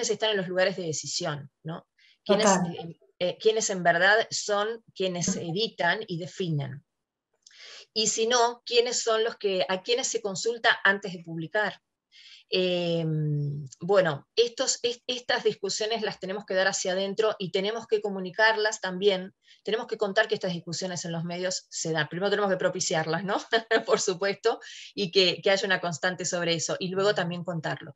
están en los lugares de decisión? ¿No? ¿Quiénes en verdad son quienes editan y definen? Y si no, ¿quiénes son a quienes se consulta antes de publicar? Bueno, estas discusiones las tenemos que dar hacia adentro y tenemos que comunicarlas también, tenemos que contar que estas discusiones en los medios se dan. Primero tenemos que propiciarlas, ¿no? Por supuesto, y que haya una constante sobre eso, y luego también contarlo.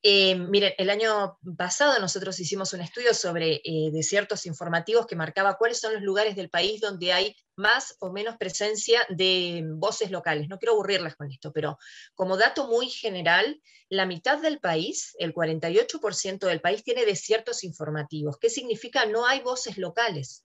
Miren, el año pasado nosotros hicimos un estudio sobre desiertos informativos que marcaba cuáles son los lugares del país donde hay más o menos presencia de voces locales. No quiero aburrirlas con esto, pero como dato muy general, la mitad del país, el 48% del país, tiene desiertos informativos. ¿Qué significa? No hay voces locales.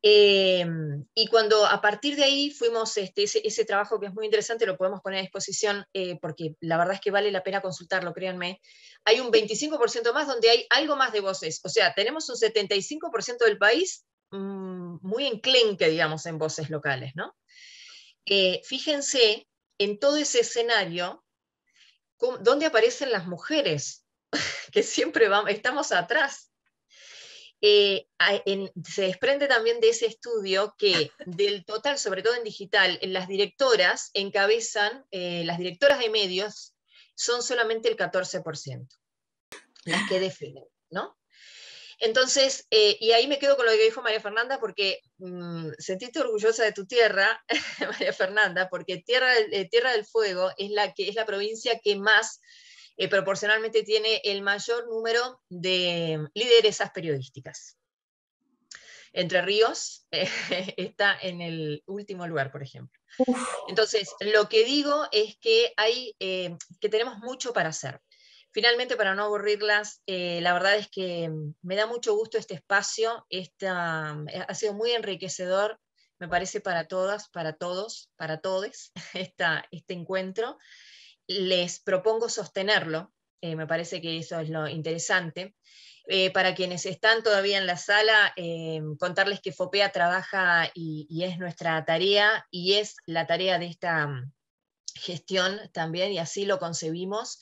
Y cuando a partir de ahí fuimos, ese trabajo que es muy interesante, lo podemos poner a disposición, porque la verdad es que vale la pena consultarlo, créanme, hay un 25% más donde hay algo más de voces, o sea, tenemos un 75% del país muy enclenque, digamos, en voces locales, ¿no? Fíjense en todo ese escenario, ¿dónde aparecen las mujeres? Que siempre estamos atrás. Se desprende también de ese estudio que del total, sobre todo en digital, las directoras encabezan, las directoras de medios son solamente el 14%, las que definen, ¿no? Entonces, y ahí me quedo con lo que dijo María Fernanda, porque sentiste orgullosa de tu tierra, María Fernanda, porque Tierra del Fuego es la provincia que más proporcionalmente tiene el mayor número de lideresas periodísticas. Entre Ríos está en el último lugar, por ejemplo. Entonces, lo que digo es que que tenemos mucho para hacer. Finalmente, para no aburrirlas, la verdad es que me da mucho gusto este espacio, ha sido muy enriquecedor, me parece, para todas, para todos, para todes, este encuentro. Les propongo sostenerlo, me parece que eso es lo interesante. Para quienes están todavía en la sala, contarles que FOPEA trabaja y es nuestra tarea, y es la tarea de esta gestión también, y así lo concebimos,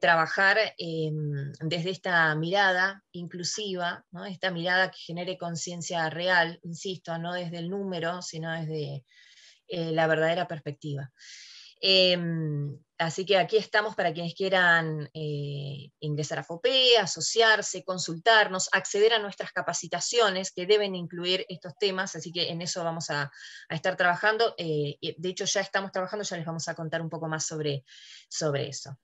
trabajar desde esta mirada inclusiva, ¿no? Esta mirada que genere conciencia real, insisto, no desde el número, sino desde la verdadera perspectiva. Así que aquí estamos para quienes quieran ingresar a FOPEA, asociarse, consultarnos, acceder a nuestras capacitaciones que deben incluir estos temas, así que en eso vamos a estar trabajando. De hecho ya estamos trabajando, ya les vamos a contar un poco más sobre eso.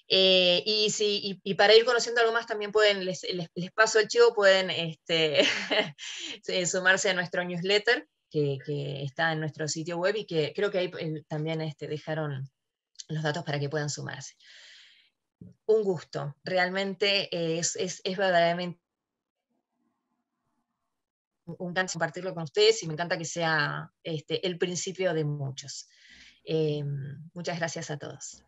Y para ir conociendo algo más también les paso el chivo, pueden sumarse a nuestro newsletter, que está en nuestro sitio web, y que creo que ahí también dejaron los datos para que puedan sumarse. Un gusto, realmente es verdaderamente un gran compartirlo con ustedes, y me encanta que sea el principio de muchos. Muchas gracias a todos.